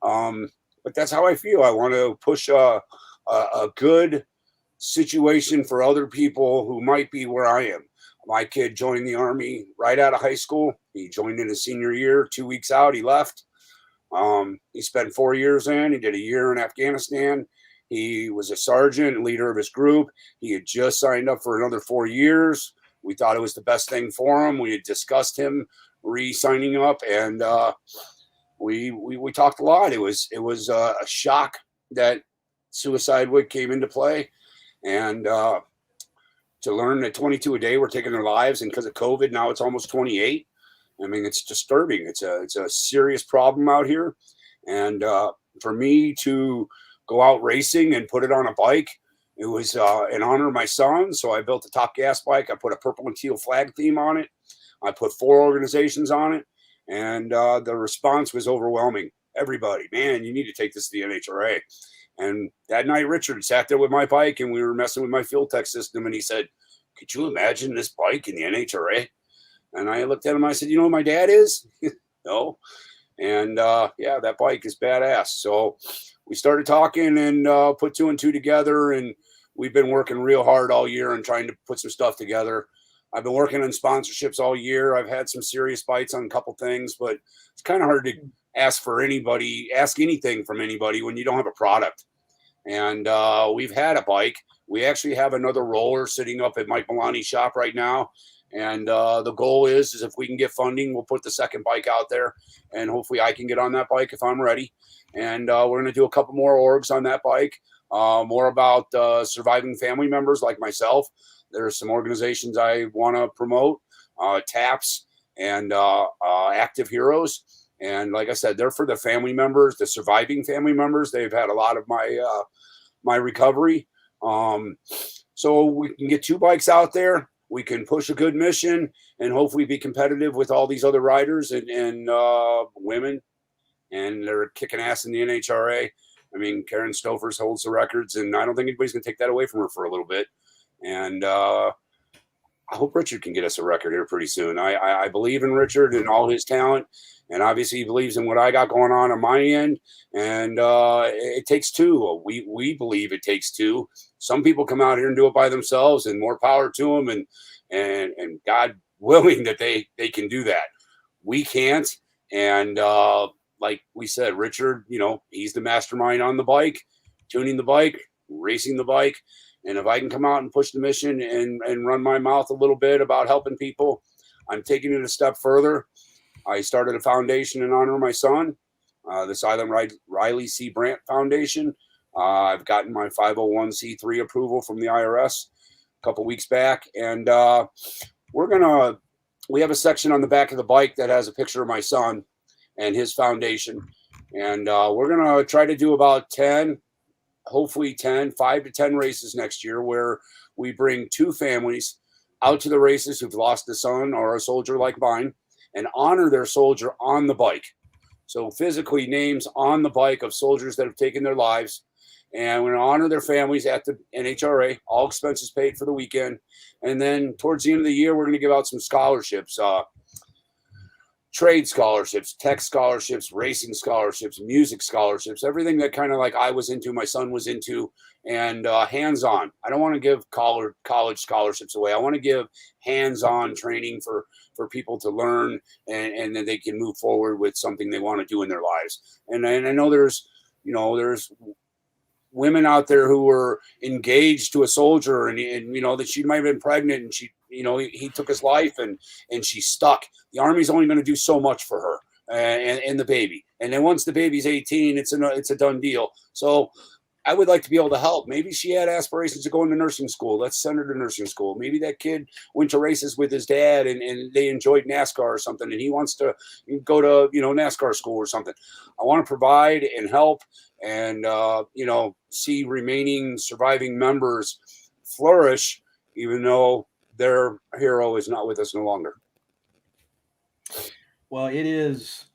But that's how I feel. I want to push a good situation for other people who might be where I am. My kid joined the Army right out of high school. He joined in his senior year. 2 weeks out, he left. He spent 4 years in. He did a year in Afghanistan. He was a sergeant and leader of his group. He had just signed up for another 4 years. We thought it was the best thing for him. We had discussed him re-signing up, and we talked a lot. It was a shock that suicide came into play, and to learn that 22 a day were taking their lives, and because of COVID, now it's almost 28. I mean, it's disturbing. It's a serious problem out here, and for me to go out racing and put it on a bike, it was in honor of my son. So I built a Top Gas bike. I put a purple and teal flag theme on it. I put 4 organizations on it, and the response was overwhelming. Everybody, man, you need to take this to the NHRA. And that night, Richard sat there with my bike, and we were messing with my fuel tech system, and he said, "Could you imagine this bike in the NHRA?" And I looked at him, I said, "You know who my dad is?" No. And yeah, that bike is badass. So we started talking and put 2 and 2 together, and we've been working real hard all year and trying to put some stuff together. I've been working on sponsorships all year. I've had some serious bites on a couple things, but it's kind of hard to ask anything from anybody when you don't have a product. And we've had a bike. We actually have another roller sitting up at Mike Milani's shop right now. And the goal is if we can get funding, we'll put the second bike out there, and hopefully I can get on that bike if I'm ready. And we're going to do a couple more orgs on that bike, more about surviving family members like myself. There's some organizations I want to promote, TAPS and Active Heroes. And like I said, they're for the family members, the surviving family members. They've had a lot of my recovery. So we can get 2 bikes out there. We can push a good mission and hopefully be competitive with all these other riders and women. And they're kicking ass in the NHRA. I mean, Karen Stofers holds the records, and I don't think anybody's going to take that away from her for a little bit. And I hope Richard can get us a record here pretty soon. I believe in Richard and all his talent. And obviously he believes in what I got going on my end. And it takes 2. We believe it takes 2. Some people come out here and do it by themselves, and more power to them. And God willing that they can do that. We can't. And like we said, Richard, he's the mastermind on the bike, tuning the bike, racing the bike. And if I can come out and push the mission and run my mouth a little bit about helping people, I'm taking it a step further. I started a foundation in honor of my son, the Silent Riley C. Brandt Foundation. I've gotten my 501c3 approval from the IRS a couple weeks back. And we have a section on the back of the bike that has a picture of my son and his foundation. And we're going to try to do about 5 to 10 races next year, where we bring 2 families out to the races who've lost a son or a soldier like mine, and honor their soldier on the bike. So physically names on the bike of soldiers that have taken their lives. And we're going to honor their families at the NHRA, all expenses paid for the weekend. And then towards the end of the year, we're going to give out some scholarships, trade scholarships, tech scholarships, racing scholarships, music scholarships, everything that kind of like I was into, my son was into, and hands-on. I don't want to give college scholarships away. I want to give hands-on training for people to learn, and then they can move forward with something they want to do in their lives. And I know there's women out there who were engaged to a soldier, and that she might have been pregnant, and he took his life, and she's stuck. The Army's only going to do so much for her and the baby. And then once the baby's 18, it's a done deal. So I would like to be able to help. Maybe she had aspirations to go into nursing school. Let's send her to nursing school. Maybe that kid went to races with his dad and they enjoyed NASCAR or something, and he wants to go to, NASCAR school or something. I want to provide and help and, see remaining surviving members flourish, even though their hero is not with us no longer. Well, it is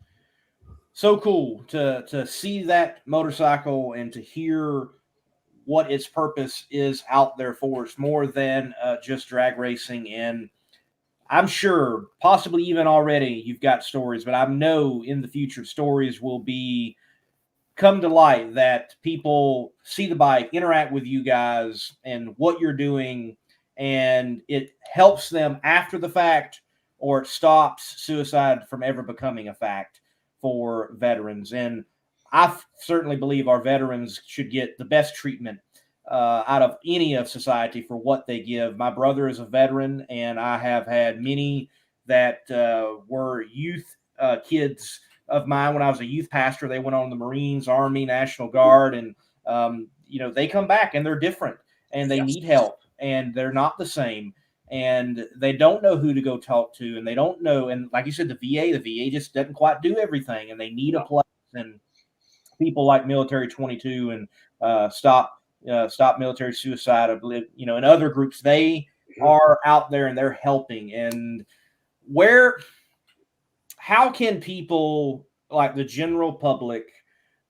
so cool to see that motorcycle and to hear what its purpose is out there for us, more than just drag racing. And I'm sure, possibly even already, you've got stories, but I know in the future stories will be come to light that people see the bike, interact with you guys and what you're doing, and it helps them after the fact, or it stops suicide from ever becoming a fact for veterans. And I certainly believe our veterans should get the best treatment out of any of society for what they give. My brother is a veteran, and I have had many that were youth kids of mine when I was a youth pastor. They went on the Marines, Army, National Guard, and they come back and they're different, and they need help, and they're not the same, and they don't know who to go talk to, and they don't know. And like you said, the VA just doesn't quite do everything, and they need a place. And people like Military 22 and Stop Military Suicide, and other groups, they are out there and they're helping. And how can people like the general public,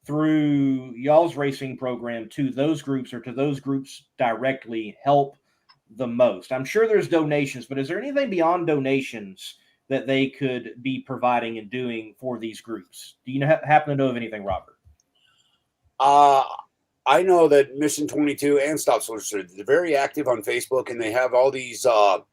through y'all's racing program, to those groups, or to those groups directly, help the most? I'm sure there's donations, but is there anything beyond donations that they could be providing and doing for these groups? Do you happen to know of anything, Robert? I know that Mission 22 and Stop Soldiers, they're very active on Facebook, and they have all these how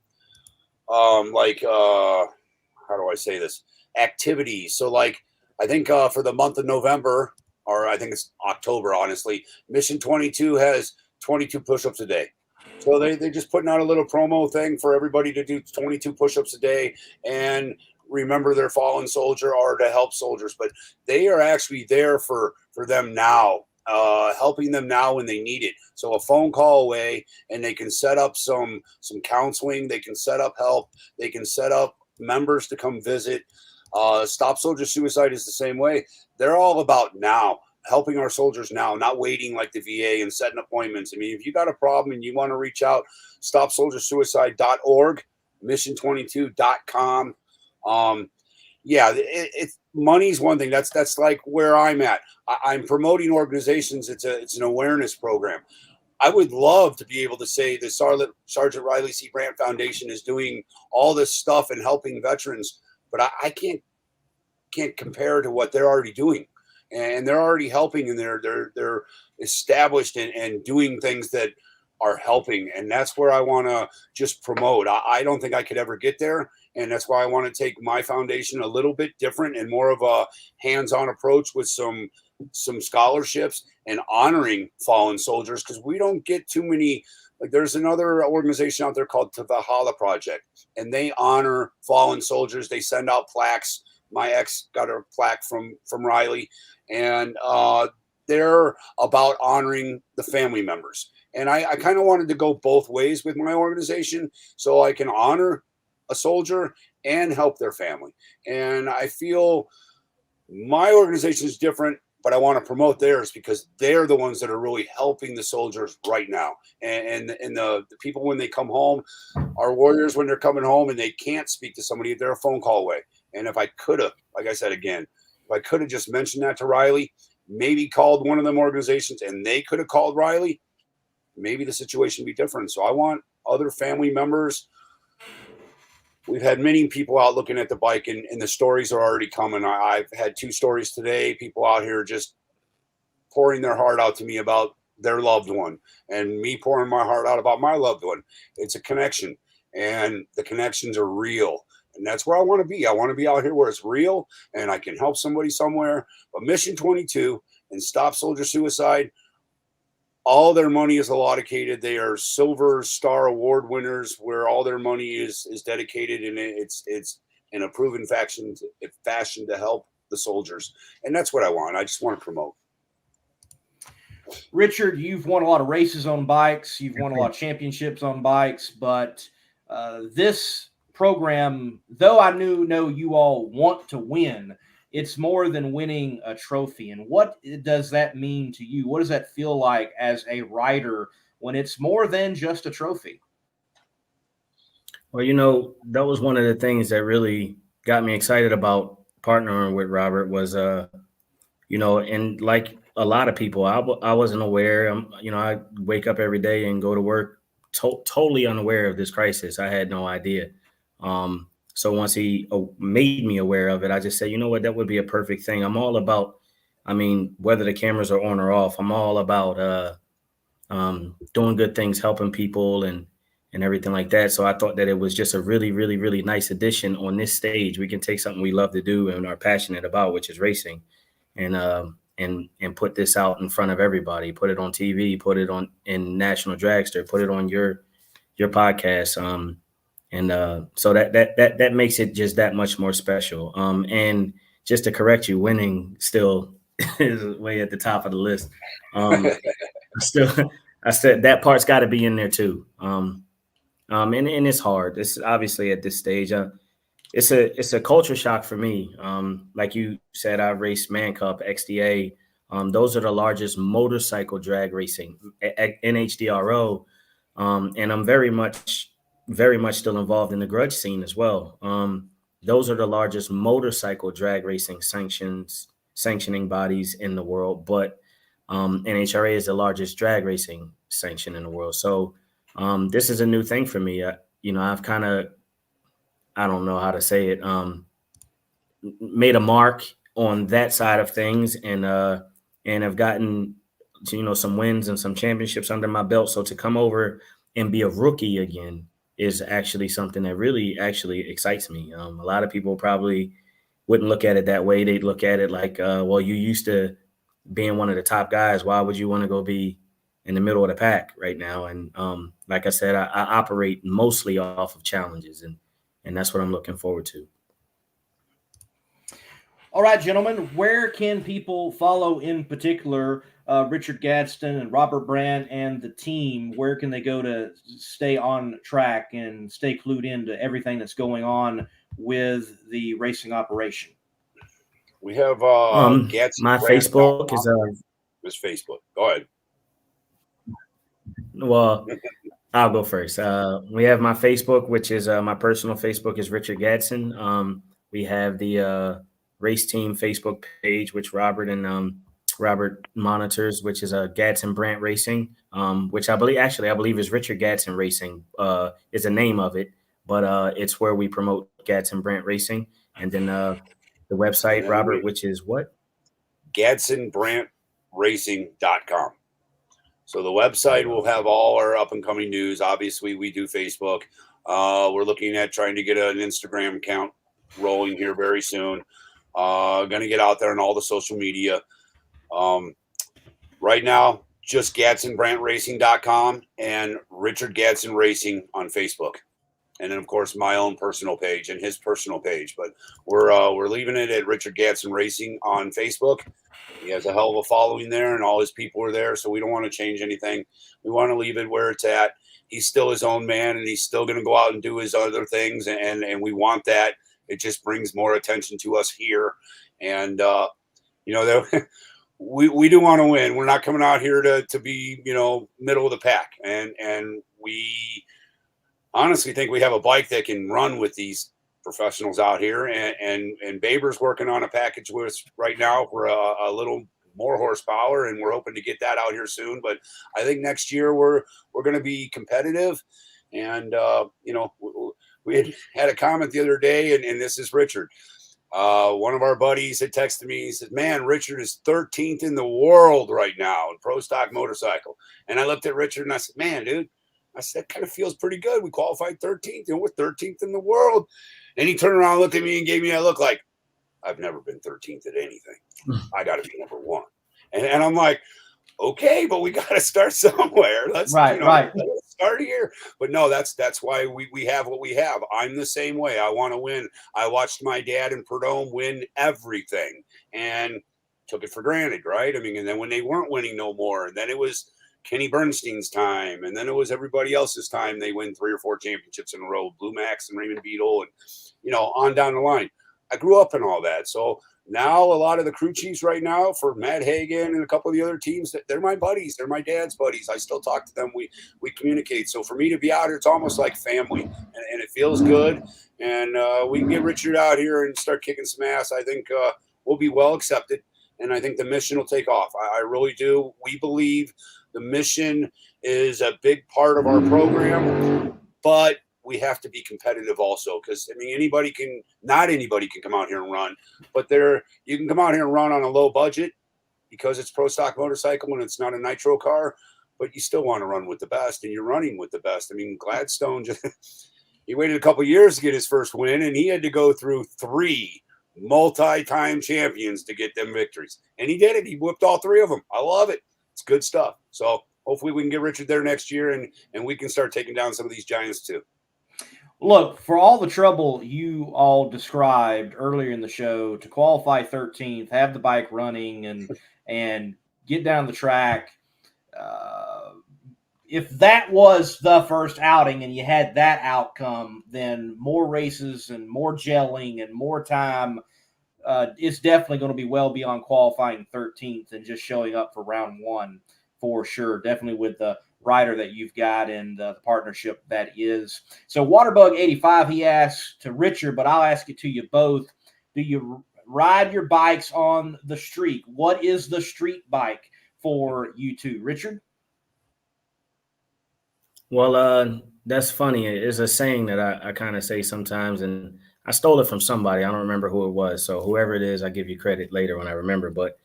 do I say this, activities. So like, I think for the month of November, or I think it's October, honestly, Mission 22 has 22 push-ups a day. So they're just putting out a little promo thing for everybody to do 22 push-ups a day and remember their fallen soldier, or to help soldiers. But they are actually there for them now, helping them now when they need it. So a phone call away, and they can set up some counseling. They can set up help. They can set up members to come visit. Stop Soldier Suicide is the same way. They're all about now, helping our soldiers now, not waiting like the VA and setting appointments. I mean, if you got a problem and you want to reach out, stopsoldiersuicide.org, mission22.com. It's money's one thing. That's like where I'm at. I'm promoting organizations. It's an awareness program. I would love to be able to say the Sergeant Riley C. Brandt Foundation is doing all this stuff and helping veterans, but I can't compare to what they're already doing. And they're already helping, and they're established and doing things that are helping. And that's where I want to just promote. I don't think I could ever get there. And that's why I want to take my foundation a little bit different and more of a hands-on approach with some scholarships and honoring fallen soldiers, because we don't get too many. Like, there's another organization out there called the Valhalla Project, and they honor fallen soldiers. They send out plaques. My ex got a plaque from Riley, and they're about honoring the family members. And I kind of wanted to go both ways with my organization, so I can honor a soldier and help their family. And I feel my organization is different, but I want to promote theirs because they're the ones that are really helping the soldiers right now. And the people, when they come home, our warriors, when they're coming home and they can't speak to somebody, they're a phone call away. And if I could have, like I said again, if I could have just mentioned that to Riley, maybe called one of them organizations, and they could have called Riley, maybe the situation would be different. So I want other family members. We've had many people out looking at the bike, and the stories are already coming. I've had 2 stories today, people out here just pouring their heart out to me about their loved one, and me pouring my heart out about my loved one. It's a connection, and the connections are real. And that's where I want to be. I want to be out here where it's real and I can help somebody somewhere. But Mission 22 and Stop Soldier Suicide, all their money is allocated. They are Silver Star Award winners, where all their money is dedicated, and it's in a proven fashion to help the soldiers. And that's what I want. I just want to promote. Richard, you've won a lot of races on bikes. You've won a lot of championships on bikes, but this program, though I know you all want to win, it's more than winning a trophy. And what does that mean to you? What does that feel like as a rider when it's more than just a trophy? Well, that was one of the things that really got me excited about partnering with Robert was, and like a lot of people, I wasn't aware. I wake up every day and go to work totally unaware of this crisis. I had no idea. So once he made me aware of it, I just said, you know what, that would be a perfect thing. I'm all about, whether the cameras are on or off, I'm all about doing good things, helping people, and everything like that. So I thought that it was just a really, really, really nice addition on this stage. We can take something we love to do and are passionate about, which is racing, and put this out in front of everybody. Put it on TV. Put it on in National Dragster. Put it on your podcast. So that makes it just that much more special. And just to correct you, winning still is way at the top of the list. Still, I said that part's got to be in there too. And it's hard. It's obviously at this stage. It's a culture shock for me. Like you said, I raced Man Cup, XDA. Those are the largest motorcycle drag racing, NHDRO, and I'm very much still involved in the grudge scene as well. Those are the largest motorcycle drag racing sanctioning bodies in the world, but NHRA is the largest drag racing sanction in the world. So this is a new thing for me. I've kind of, I don't know how to say it, made a mark on that side of things, and have gotten some wins and some championships under my belt. So to come over and be a rookie again is actually something that really actually excites me. A lot of people probably wouldn't look at it that way. They'd look at it like, well, you used to being one of the top guys. Why would you want to go be in the middle of the pack right now? And like I said, I operate mostly off of challenges, and that's what I'm looking forward to. All right, gentlemen, where can people follow in particular Richard Gadson and Robert Brandt and the team? Where can they go to stay on track and stay clued into everything that's going on with the racing operation? We have Gadson my Facebook is his Facebook. Go ahead. Well, I'll go first. We have my Facebook, which is my personal Facebook is Richard Gadson. We have the race team Facebook page, which Robert monitors, which is Gadson Brandt Racing, which I believe is Richard Gadson Racing is the name of it, but it's where we promote Gadson Brandt Racing. And then the website, Robert, which is what? GadsonBrandtRacing.com. So the website will have all our up and coming news. Obviously, we do Facebook. We're looking at trying to get an Instagram account rolling here very soon. Going to get out there on all the social media. Right now, just GadsonBrandtRacing.com and Richard Gadson Racing on Facebook. And then, of course, my own personal page and his personal page. But we're leaving it at Richard Gadson Racing on Facebook. He has a hell of a following there, and all his people are there. So we don't want to change anything. We want to leave it where it's at. He's still his own man, and he's still going to go out and do his other things. And we want that. It just brings more attention to us here. And, we do want to win. We're not coming out here to be, middle of the pack. And we honestly think we have a bike that can run with these professionals out here, and Baber's working on a package with us right now for a little more horsepower, and we're hoping to get that out here soon. But I think next year we're going to be competitive, and we had a comment the other day, and this is Richard. One of our buddies had texted me. He said, "Man, Richard is 13th in the world right now in pro stock motorcycle." And I looked at Richard and I said, "Man, dude," I said, "that kind of feels pretty good. We qualified 13th, we're 13th in the world." And he turned around and looked at me and gave me that look like, "I've never been 13th at anything. I got to be number one." And I'm like, okay, but we got to start somewhere. Let's start here. But no, that's why we have what we have. I'm the same way. I want to win. I watched my dad and Prudhomme win everything and took it for granted, right? I mean, and then when they weren't winning no more, and then it was Kenny Bernstein's time, and then it was everybody else's time. They win 3 or 4 championships in a row, Blue Max and Raymond Beetle, and on down the line. I grew up in all that. So now a lot of the crew chiefs right now for Matt Hagan and a couple of the other teams, they're my buddies. They're my dad's buddies. I still talk to them. We communicate. So for me to be out here, it's almost like family, and it feels good. And we can get Richard out here and start kicking some ass. I think we'll be well accepted, and I think the mission will take off. I really do. We believe the mission is a big part of our program, but we have to be competitive also, because I mean, not anybody can come out here and run, but you can come out here and run on a low budget because it's pro stock motorcycle and it's not a nitro car, but you still want to run with the best, and you're running with the best. I mean, Gladstone he waited a couple years to get his first win, and he had to go through 3 multi-time champions to get them victories, and he did it. He whipped all 3 of them. I love it. It's good stuff. So hopefully we can get Richard there next year, and we can start taking down some of these giants too. Look, for all the trouble you all described earlier in the show to qualify 13th, have the bike running, and get down the track, if that was the first outing and you had that outcome, then more races and more gelling and more time, it's definitely going to be well beyond qualifying 13th and just showing up for round 1 for sure. Definitely with the rider that you've got and the partnership that is. So Waterbug85, he asks to Richard, but I'll ask it to you both. Do you ride your bikes on the street? What is the street bike for you two? Richard? Well, that's funny. It's a saying that I kind of say sometimes, and I stole it from somebody. I don't remember who it was. So whoever it is, I give you credit later when I remember. But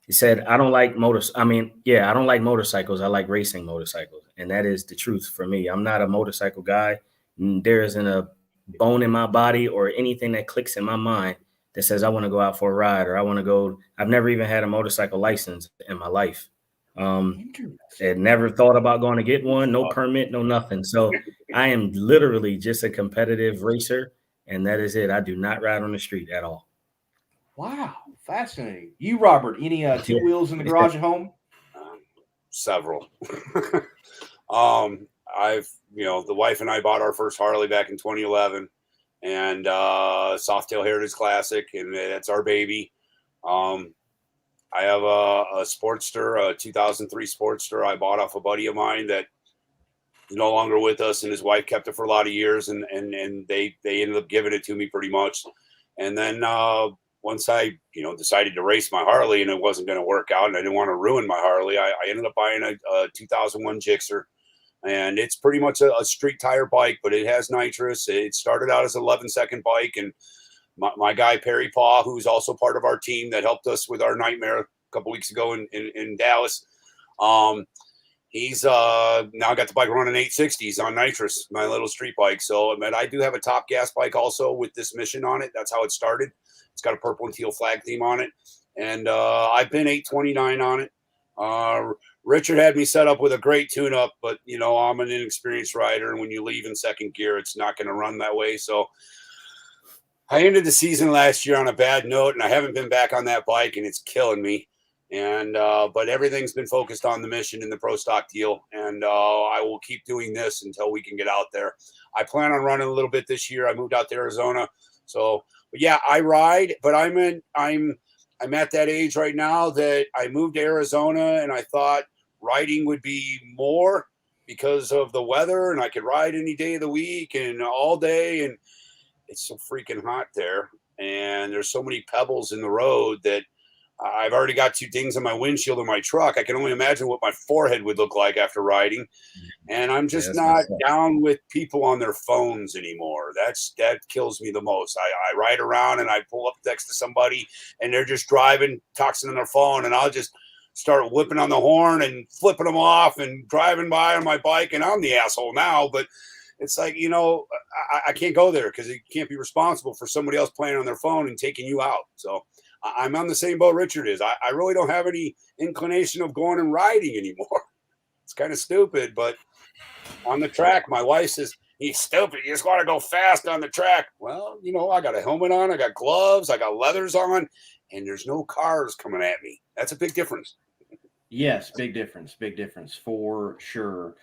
he said, I don't like I don't like motorcycles. I like racing motorcycles. And that is the truth for me. I'm not a motorcycle guy. There isn't a bone in my body or anything that clicks in my mind that says I want to go out for a ride or I want to go. I've never even had a motorcycle license in my life. Had never thought about going to get one, no permit, no nothing. So I am literally just a competitive racer, and that is it. I do not ride on the street at all. Wow, fascinating. You, Robert, any 2 wheels in the garage at home? Several. The wife and I bought our first Harley back in 2011, and Softail Heritage Classic, and that's our baby. I have a Sportster, a 2003 Sportster I bought off a buddy of mine that is no longer with us, and his wife kept it for a lot of years, and they ended up giving it to me pretty much. And then once I decided to race my Harley and it wasn't going to work out and I didn't want to ruin my Harley, I ended up buying a 2001 Gixxer, and it's pretty much a street tire bike, but it has nitrous. It started out as an 11-second bike, and my guy Perry Paw, who's also part of our team that helped us with our nightmare a couple weeks ago in Dallas, he's now got the bike running 860s on nitrous, my little street bike. So I do have a Top Gas bike also with this mission on it. That's how it started. It's got a purple and teal flag theme on it, and I've been 829 on it. Richard had me set up with a great tune-up, but I'm an inexperienced rider, and when you leave in second gear, it's not going to run that way. So I ended the season last year on a bad note, and I haven't been back on that bike, and it's killing me. And but everything's been focused on the mission and the pro stock deal, and I will keep doing this until we can get out there. I plan on running a little bit this year. I moved out to Arizona, so but yeah, I ride. But I'm at that age right now that I moved to Arizona, and I thought riding would be more because of the weather, and I could ride any day of the week and all day, and it's so freaking hot there, and there's so many pebbles in the road that I've already got 2 dings on my windshield in my truck. I can only imagine what my forehead would look like after riding. And I'm just not down with people on their phones anymore. That kills me the most. I ride around and I pull up next to somebody and they're just driving, talking on their phone, and I'll just start whipping on the horn and flipping them off and driving by on my bike, and I'm the asshole now, but it's like, I can't go there because you can't be responsible for somebody else playing on their phone and taking you out. So I'm on the same boat Richard is. I really don't have any inclination of going and riding anymore. It's kind of stupid, but on the track, my wife says, "He's stupid. You just want to go fast on the track." Well, I got a helmet on, I got gloves, I got leathers on, and there's no cars coming at me. That's a big difference. Yes, big difference for sure.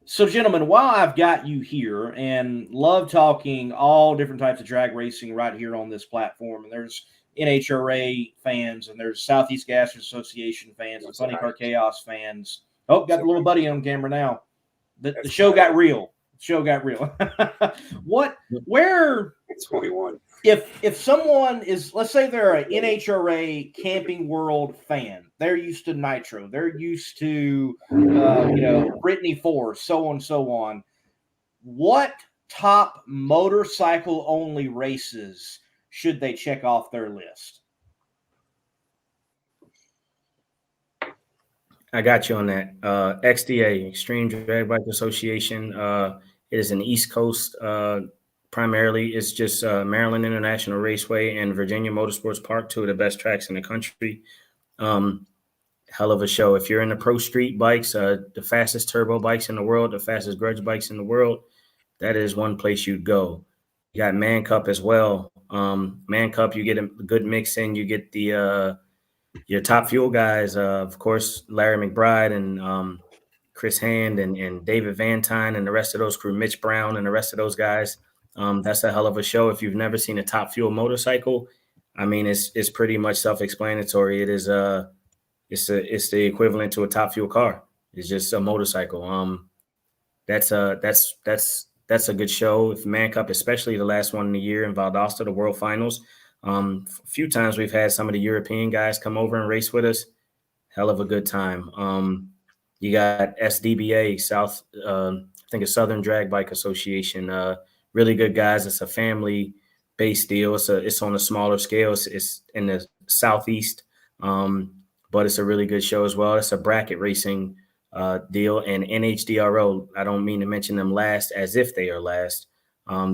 So, gentlemen, while I've got you here and love talking all different types of drag racing right here on this platform, and there's NHRA fans, and there's Southeast Gas Association fans, and Funny Car Chaos fans. Oh, got the little buddy on camera now. The show got real. The show got real. It's only one. If someone is, let's say they're an NHRA Camping World fan, they're used to Nitro, they're used to, Brittany Force, so on and so on. What top motorcycle only races should they check off their list? I got you on that. XDA, Extreme Drag Bike Association. It is an East Coast primarily. It's just Maryland International Raceway and Virginia Motorsports Park, two of the best tracks in the country. Hell of a show. If you're in the pro street bikes, the fastest turbo bikes in the world, the fastest grudge bikes in the world, that is one place you'd go. You got Man Cup as well. Man Cup, you get a good mix in. You get the your top fuel guys, of course, Larry McBride and Chris Hand and David Van Tyne and the rest of those crew, Mitch Brown and the rest of those guys. That's a hell of a show. If you've never seen a top fuel motorcycle, I mean, it's pretty much self-explanatory. It is it's the equivalent to a top fuel car. It's just a motorcycle. That's a good show. If Man Cup, especially the last one in the year in Valdosta, the World Finals. A few times we've had some of the European guys come over and race with us. Hell of a good time. You got SDBA, I think it's Southern Drag Bike Association. Really good guys. It's a family-based deal. It's on a smaller scale. It's in the Southeast, but it's a really good show as well. It's a bracket racing deal. And NHDRO, I don't mean to mention them last as if they are last.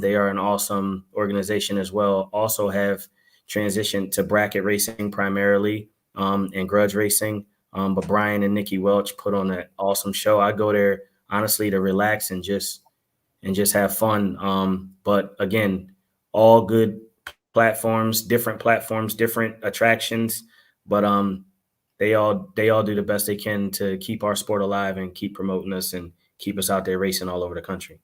They are an awesome organization as well. Also have transitioned to bracket racing primarily and grudge racing. But Brian and Nikki Welch put on an awesome show. I go there honestly to relax and just have fun. But again, all good platforms, different attractions. But they all do the best they can to keep our sport alive and keep promoting us and keep us out there racing all over the country.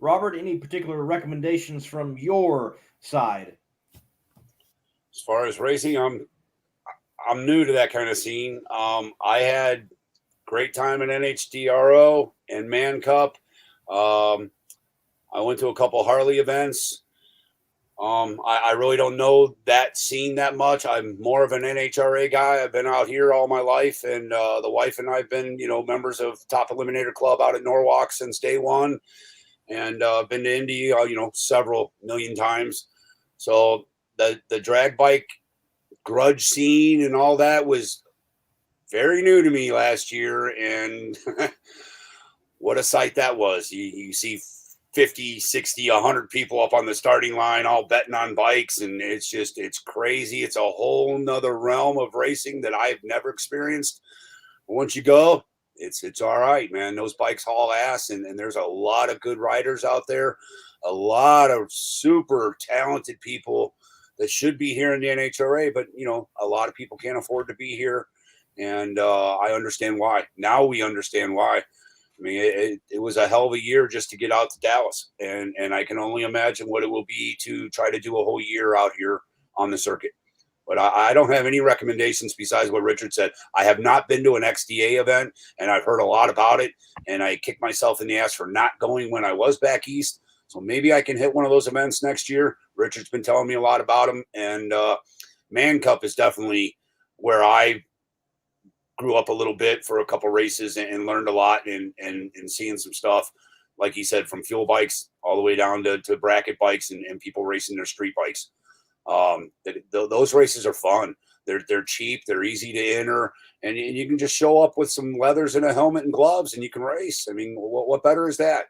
Robert, any particular recommendations from your side? As far as racing, I'm new to that kind of scene. I had great time at NHDRO and Man Cup. I went to a couple Harley events. I really don't know that scene that much. I'm more of an NHRA guy. I've been out here all my life, and the wife and I have been, members of Top Eliminator Club out at Norwalk since day one. And been to Indy, several million times. So the drag bike grudge scene and all that was very new to me last year. And what a sight that was. You see 50, 60, 100 people up on the starting line, all betting on bikes. And it's crazy. It's a whole nother realm of racing that I've never experienced. Once you go, it's all right, man. Those bikes haul ass, and there's a lot of good riders out there, a lot of super talented people that should be here in the NHRA, but a lot of people can't afford to be here, and I understand why. Now we understand why. I mean, it was a hell of a year just to get out to Dallas, and I can only imagine what it will be to try to do a whole year out here on the circuit. But I don't have any recommendations besides what Richard said. I have not been to an XDA event, and I've heard a lot about it, and I kicked myself in the ass for not going when I was back east. So maybe I can hit one of those events next year. Richard's been telling me a lot about them, and Man Cup is definitely where I grew up a little bit for a couple races and learned a lot and seeing some stuff, like he said, from fuel bikes all the way down to bracket bikes and people racing their street bikes. Those races are fun. They're cheap. They're easy to enter, and you can just show up with some leathers and a helmet and gloves, and you can race. I mean, what better is that?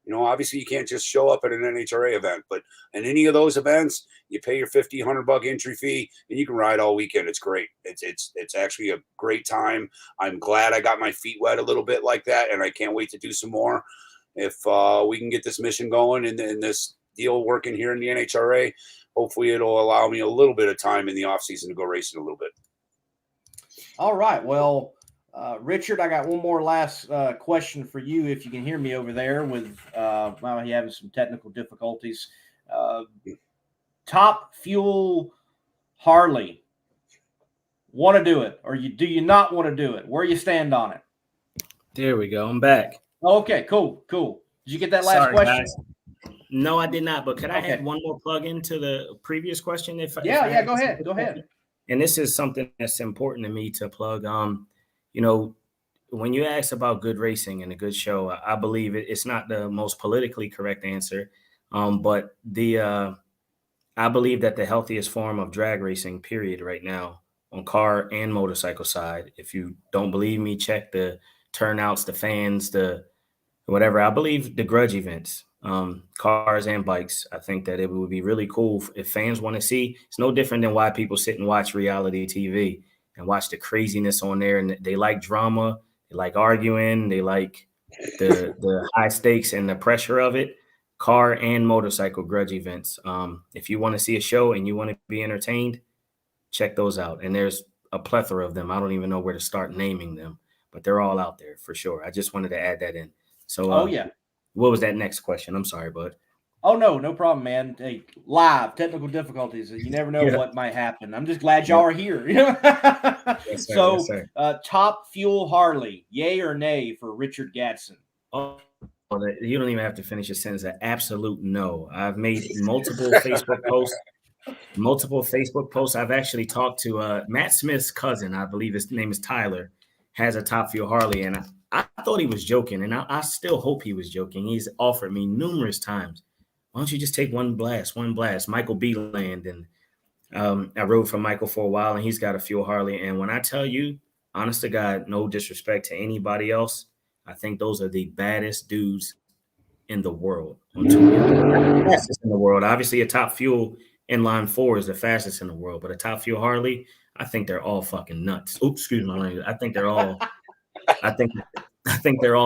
Obviously you can't just show up at an NHRA event, but in any of those events, you pay your $50, $100 entry fee, and you can ride all weekend. It's great. It's actually a great time. I'm glad I got my feet wet a little bit like that, and I can't wait to do some more. If we can get this mission going and this deal working here in the NHRA, hopefully it'll allow me a little bit of time in the off season to go racing a little bit. All right. Well, Richard, I got one more last question for you. If you can hear me over there with well, he having some technical difficulties. Top Fuel Harley, want to do it, or do you not want to do it? Where you stand on it? There we go. I'm back. Okay, cool. Did you get that last question? Guys. No, I did not. But could I add one more plug into the previous question? If go ahead. Go ahead. And this is something that's important to me to plug. You know, when you ask about good racing and a good show, I believe it's not the most politically correct answer, but I believe that the healthiest form of drag racing, period, right now on car and motorcycle side. If you don't believe me, check the turnouts, the fans, the whatever. I believe the grudge events, cars and bikes. I think that it would be really cool if fans want to see. It's no different than why people sit and watch reality TV and watch the craziness on there. And they like drama, they like arguing, they like the high stakes and the pressure of it. Car and motorcycle grudge events. If you want to see a show and you want to be entertained, check those out. And there's a plethora of them. I don't even know where to start naming them, but they're all out there for sure. I just wanted to add that in. So, what was that next question? I'm sorry, bud. Oh, no problem, man. Hey, live technical difficulties. You never know what might happen. I'm just glad y'all are here. Yes, sir. So, yes, sir. Top Fuel Harley, yay or nay for Richard Gadson? Oh, you don't even have to finish a sentence. An absolute no. I've made multiple Facebook posts. I've actually talked to Matt Smith's cousin. I believe his name is Tyler, has a Top Fuel Harley. And I thought he was joking. And I still hope he was joking. He's offered me numerous times, why don't you just take one blast? Michael B. Land. And I rode for Michael for a while, and he's got a Fuel Harley. And when I tell you, honest to God, no disrespect to anybody else, I think those are the baddest dudes in the world on two wheels. Fastest in the world. Obviously, a Top Fuel inline 4 is the fastest in the world, but a Top Fuel Harley, I think they're all fucking nuts. Oops, excuse my language. I think they're all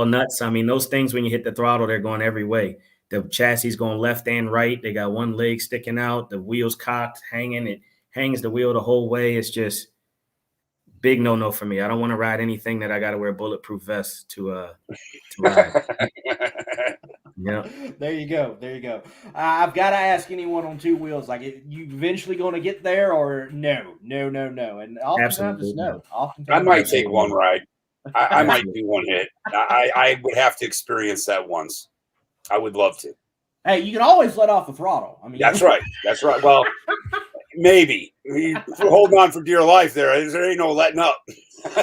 nuts. I mean, those things, when you hit the throttle, they're going every way. The chassis going left and right. They got one leg sticking out. The wheels cocked, hanging. It hangs the wheel the whole way. It's just big no for me. I don't want to ride anything that I got to wear bulletproof vests to ride. Yeah. There you go. I've got to ask anyone on two wheels, like, you eventually going to get there, or no? And oftentimes it's no. I might take one ride. I might do one hit. I would have to experience that once. I would love to. Hey, you can always let off the throttle. I mean, that's right. Well, maybe you're holding on for dear life. There ain't no letting up.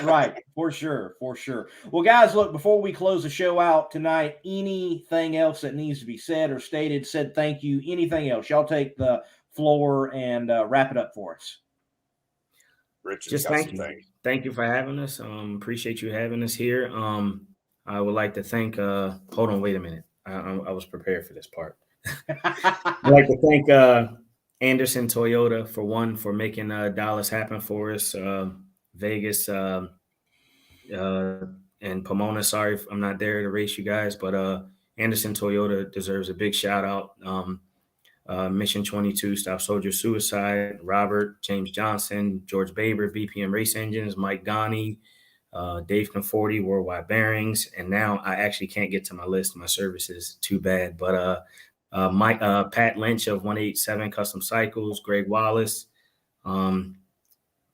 Right, for sure. Well, guys, look, before we close the show out tonight, anything else that needs to be said or stated, said thank you, anything else, y'all take the floor and wrap it up for us. Richard, just thank you. Thank you for having us. Appreciate you having us here. I would like to thank, hold on, wait a minute. I was prepared for this part. I'd like to thank Anderson Toyota for making Dallas happen for us. Vegas and Pomona. Sorry if I'm not there to race you guys, but Anderson Toyota deserves a big shout out. Mission 22, Stop Soldier Suicide, Robert, James Johnson, George Baber, BPM Race Engines, Mike Ghani, Dave Conforti, Worldwide Bearings, and now I actually can't get to my list. My service is too bad, but Mike, Pat Lynch of 187 Custom Cycles, Greg Wallace.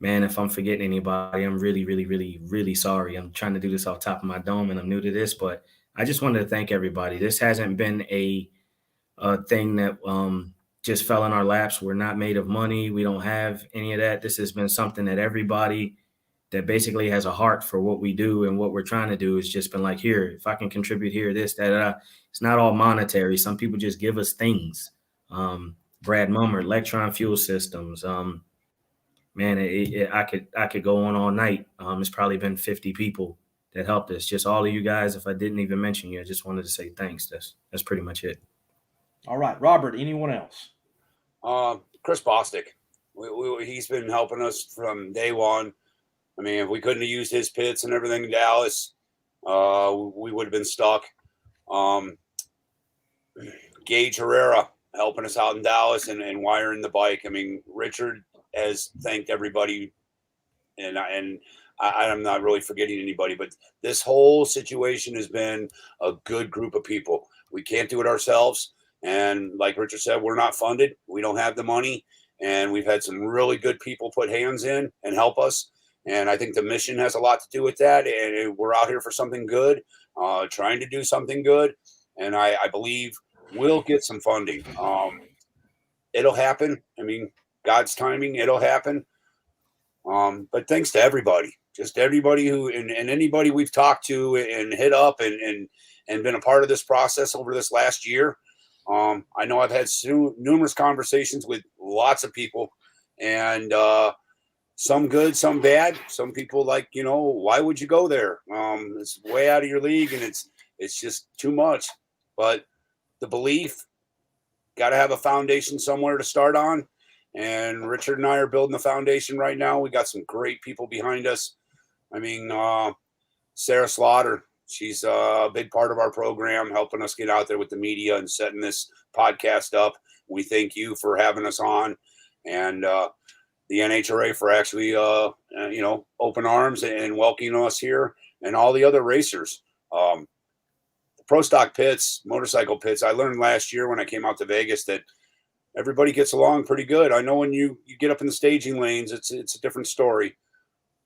Man, if I'm forgetting anybody, I'm really sorry. I'm trying to do this off top of my dome, and I'm new to this, but I just wanted to thank everybody. This hasn't been a thing that just fell in our laps. We're not made of money. We don't have any of that. This has been something that everybody that basically has a heart for what we do and what we're trying to do has just been like, here, if I can contribute here, this, that. It's not all monetary. Some people just give us things. Brad Mummer, Electron Fuel Systems. Man, I could go on all night. It's probably been 50 people that helped us. Just all of you guys. If I didn't even mention you, I just wanted to say thanks. That's pretty much it. All right, Robert. Anyone else? Chris Bostic. He's been helping us from day one. I mean, if we couldn't have used his pits and everything in Dallas, we would have been stuck. Gage Herrera helping us out in Dallas and wiring the bike. I mean, Richard has thanked everybody I'm not really forgetting anybody, but this whole situation has been a good group of people. We can't do it ourselves. And like Richard said, we're not funded. We don't have the money. And we've had some really good people put hands in and help us. And I think the mission has a lot to do with that. And we're out here for something good, trying to do something good. And I believe we'll get some funding. It'll happen. I mean, God's timing, it'll happen. But thanks to everybody, just everybody who and anybody we've talked to and hit up and been a part of this process over this last year. I know I've had numerous conversations with lots of people, and some good, some bad. Some people like, why would you go there? It's way out of your league, and it's just too much. But the belief, got to have a foundation somewhere to start on. And Richard and I are building the foundation right now. We got some great people behind us. I mean, Sarah Slaughter, she's a big part of our program, helping us get out there with the media and setting this podcast up. We thank you for having us on, and the NHRA for actually, open arms and welcoming us here, and all the other racers. The Pro Stock pits, motorcycle pits, I learned last year when I came out to Vegas that everybody gets along pretty good. I know when you get up in the staging lanes, it's a different story.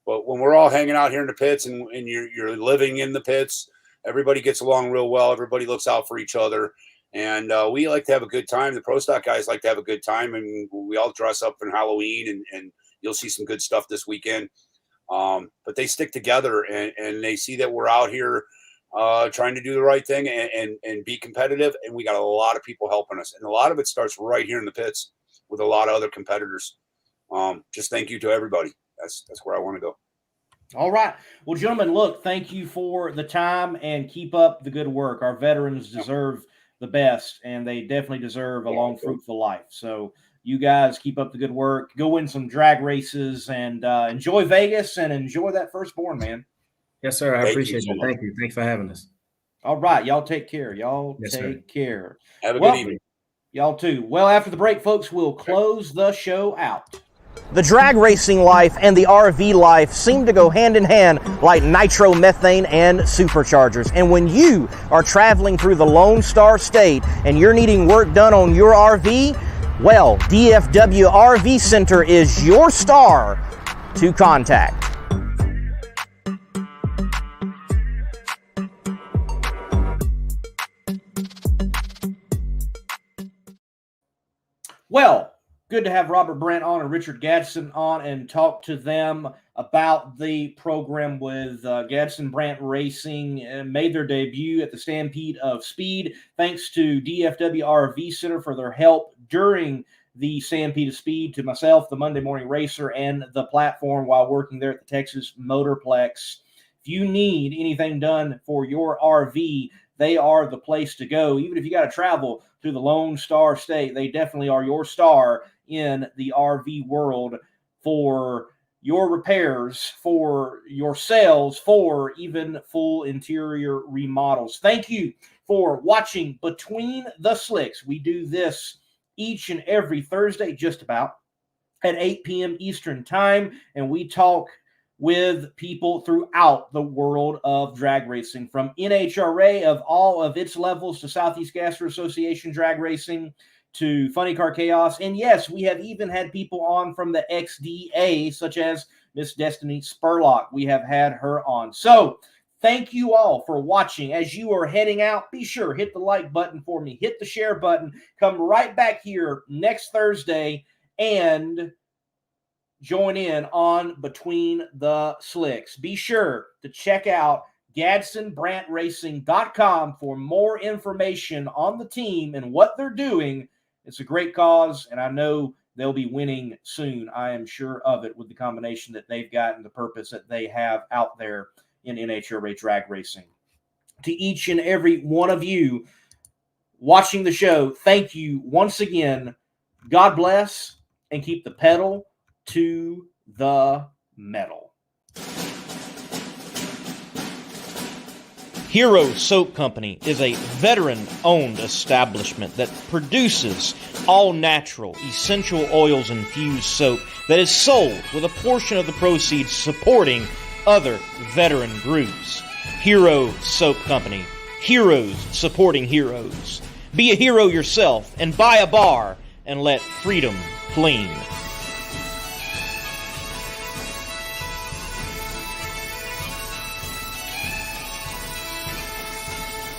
But when we're all hanging out here in the pits and you're living in the pits, everybody gets along real well. Everybody looks out for each other. And we like to have a good time. The Pro Stock guys like to have a good time. And we all dress up in Halloween, and you'll see some good stuff this weekend. But they stick together, and they see that we're out here trying to do the right thing and be competitive. And we got a lot of people helping us. And a lot of it starts right here in the pits with a lot of other competitors. Just thank you to everybody. That's where I want to go. All right. Well, gentlemen, look, thank you for the time, and keep up the good work. Our veterans deserve the best, and they definitely deserve a long, fruitful life. So you guys keep up the good work. Go win some drag races, and enjoy Vegas, and enjoy that firstborn, man. Yes, sir. I appreciate it. Thank you. Thanks for having us. All right. Y'all take care. Take care. Have a good evening. Y'all too. Well, after the break, folks, we'll close the show out. The drag racing life and the RV life seem to go hand in hand like nitromethane and superchargers. And when you are traveling through the Lone Star State and you're needing work done on your RV, well, DFW RV Center is your star to contact. Well, good to have Robert Brandt on and Richard Gadson on and talk to them about the program with Gadson Brandt Racing. Made their debut at the Stampede of Speed. Thanks to DFW RV Center for their help during the Stampede of Speed, to myself, the Monday Morning Racer, and the platform while working there at the Texas Motorplex. If you need anything done for your RV, they are the place to go. Even if you got to travel to the Lone Star State, they definitely are your star in the RV world for your repairs, for your sales, for even full interior remodels. Thank you for watching Between the Slicks. We do this each and every Thursday, just about at 8 p.m. Eastern Time, and we talk with people throughout the world of drag racing, from NHRA of all of its levels to Southeast Gasser Association drag racing to Funny Car Chaos. And yes, we have even had people on from the XDA, such as Miss Destiny Spurlock. We have had her on. So thank you all for watching. As you are heading out, be sure, hit the like button for me, hit the share button, come right back here next Thursday, and join in on Between the Slicks. Be sure to check out GadsonBrandtRacing.com for more information on the team and what they're doing. It's a great cause, and I know they'll be winning soon. I am sure of it, with the combination that they've got and the purpose that they have out there in NHRA drag racing. To each and every one of you watching the show, thank you once again. God bless, and keep the pedal to the metal. Hero Soap Company is a veteran-owned establishment that produces all-natural, essential oils-infused soap that is sold with a portion of the proceeds supporting other veteran groups. Hero Soap Company. Heroes supporting heroes. Be a hero yourself and buy a bar and let freedom clean.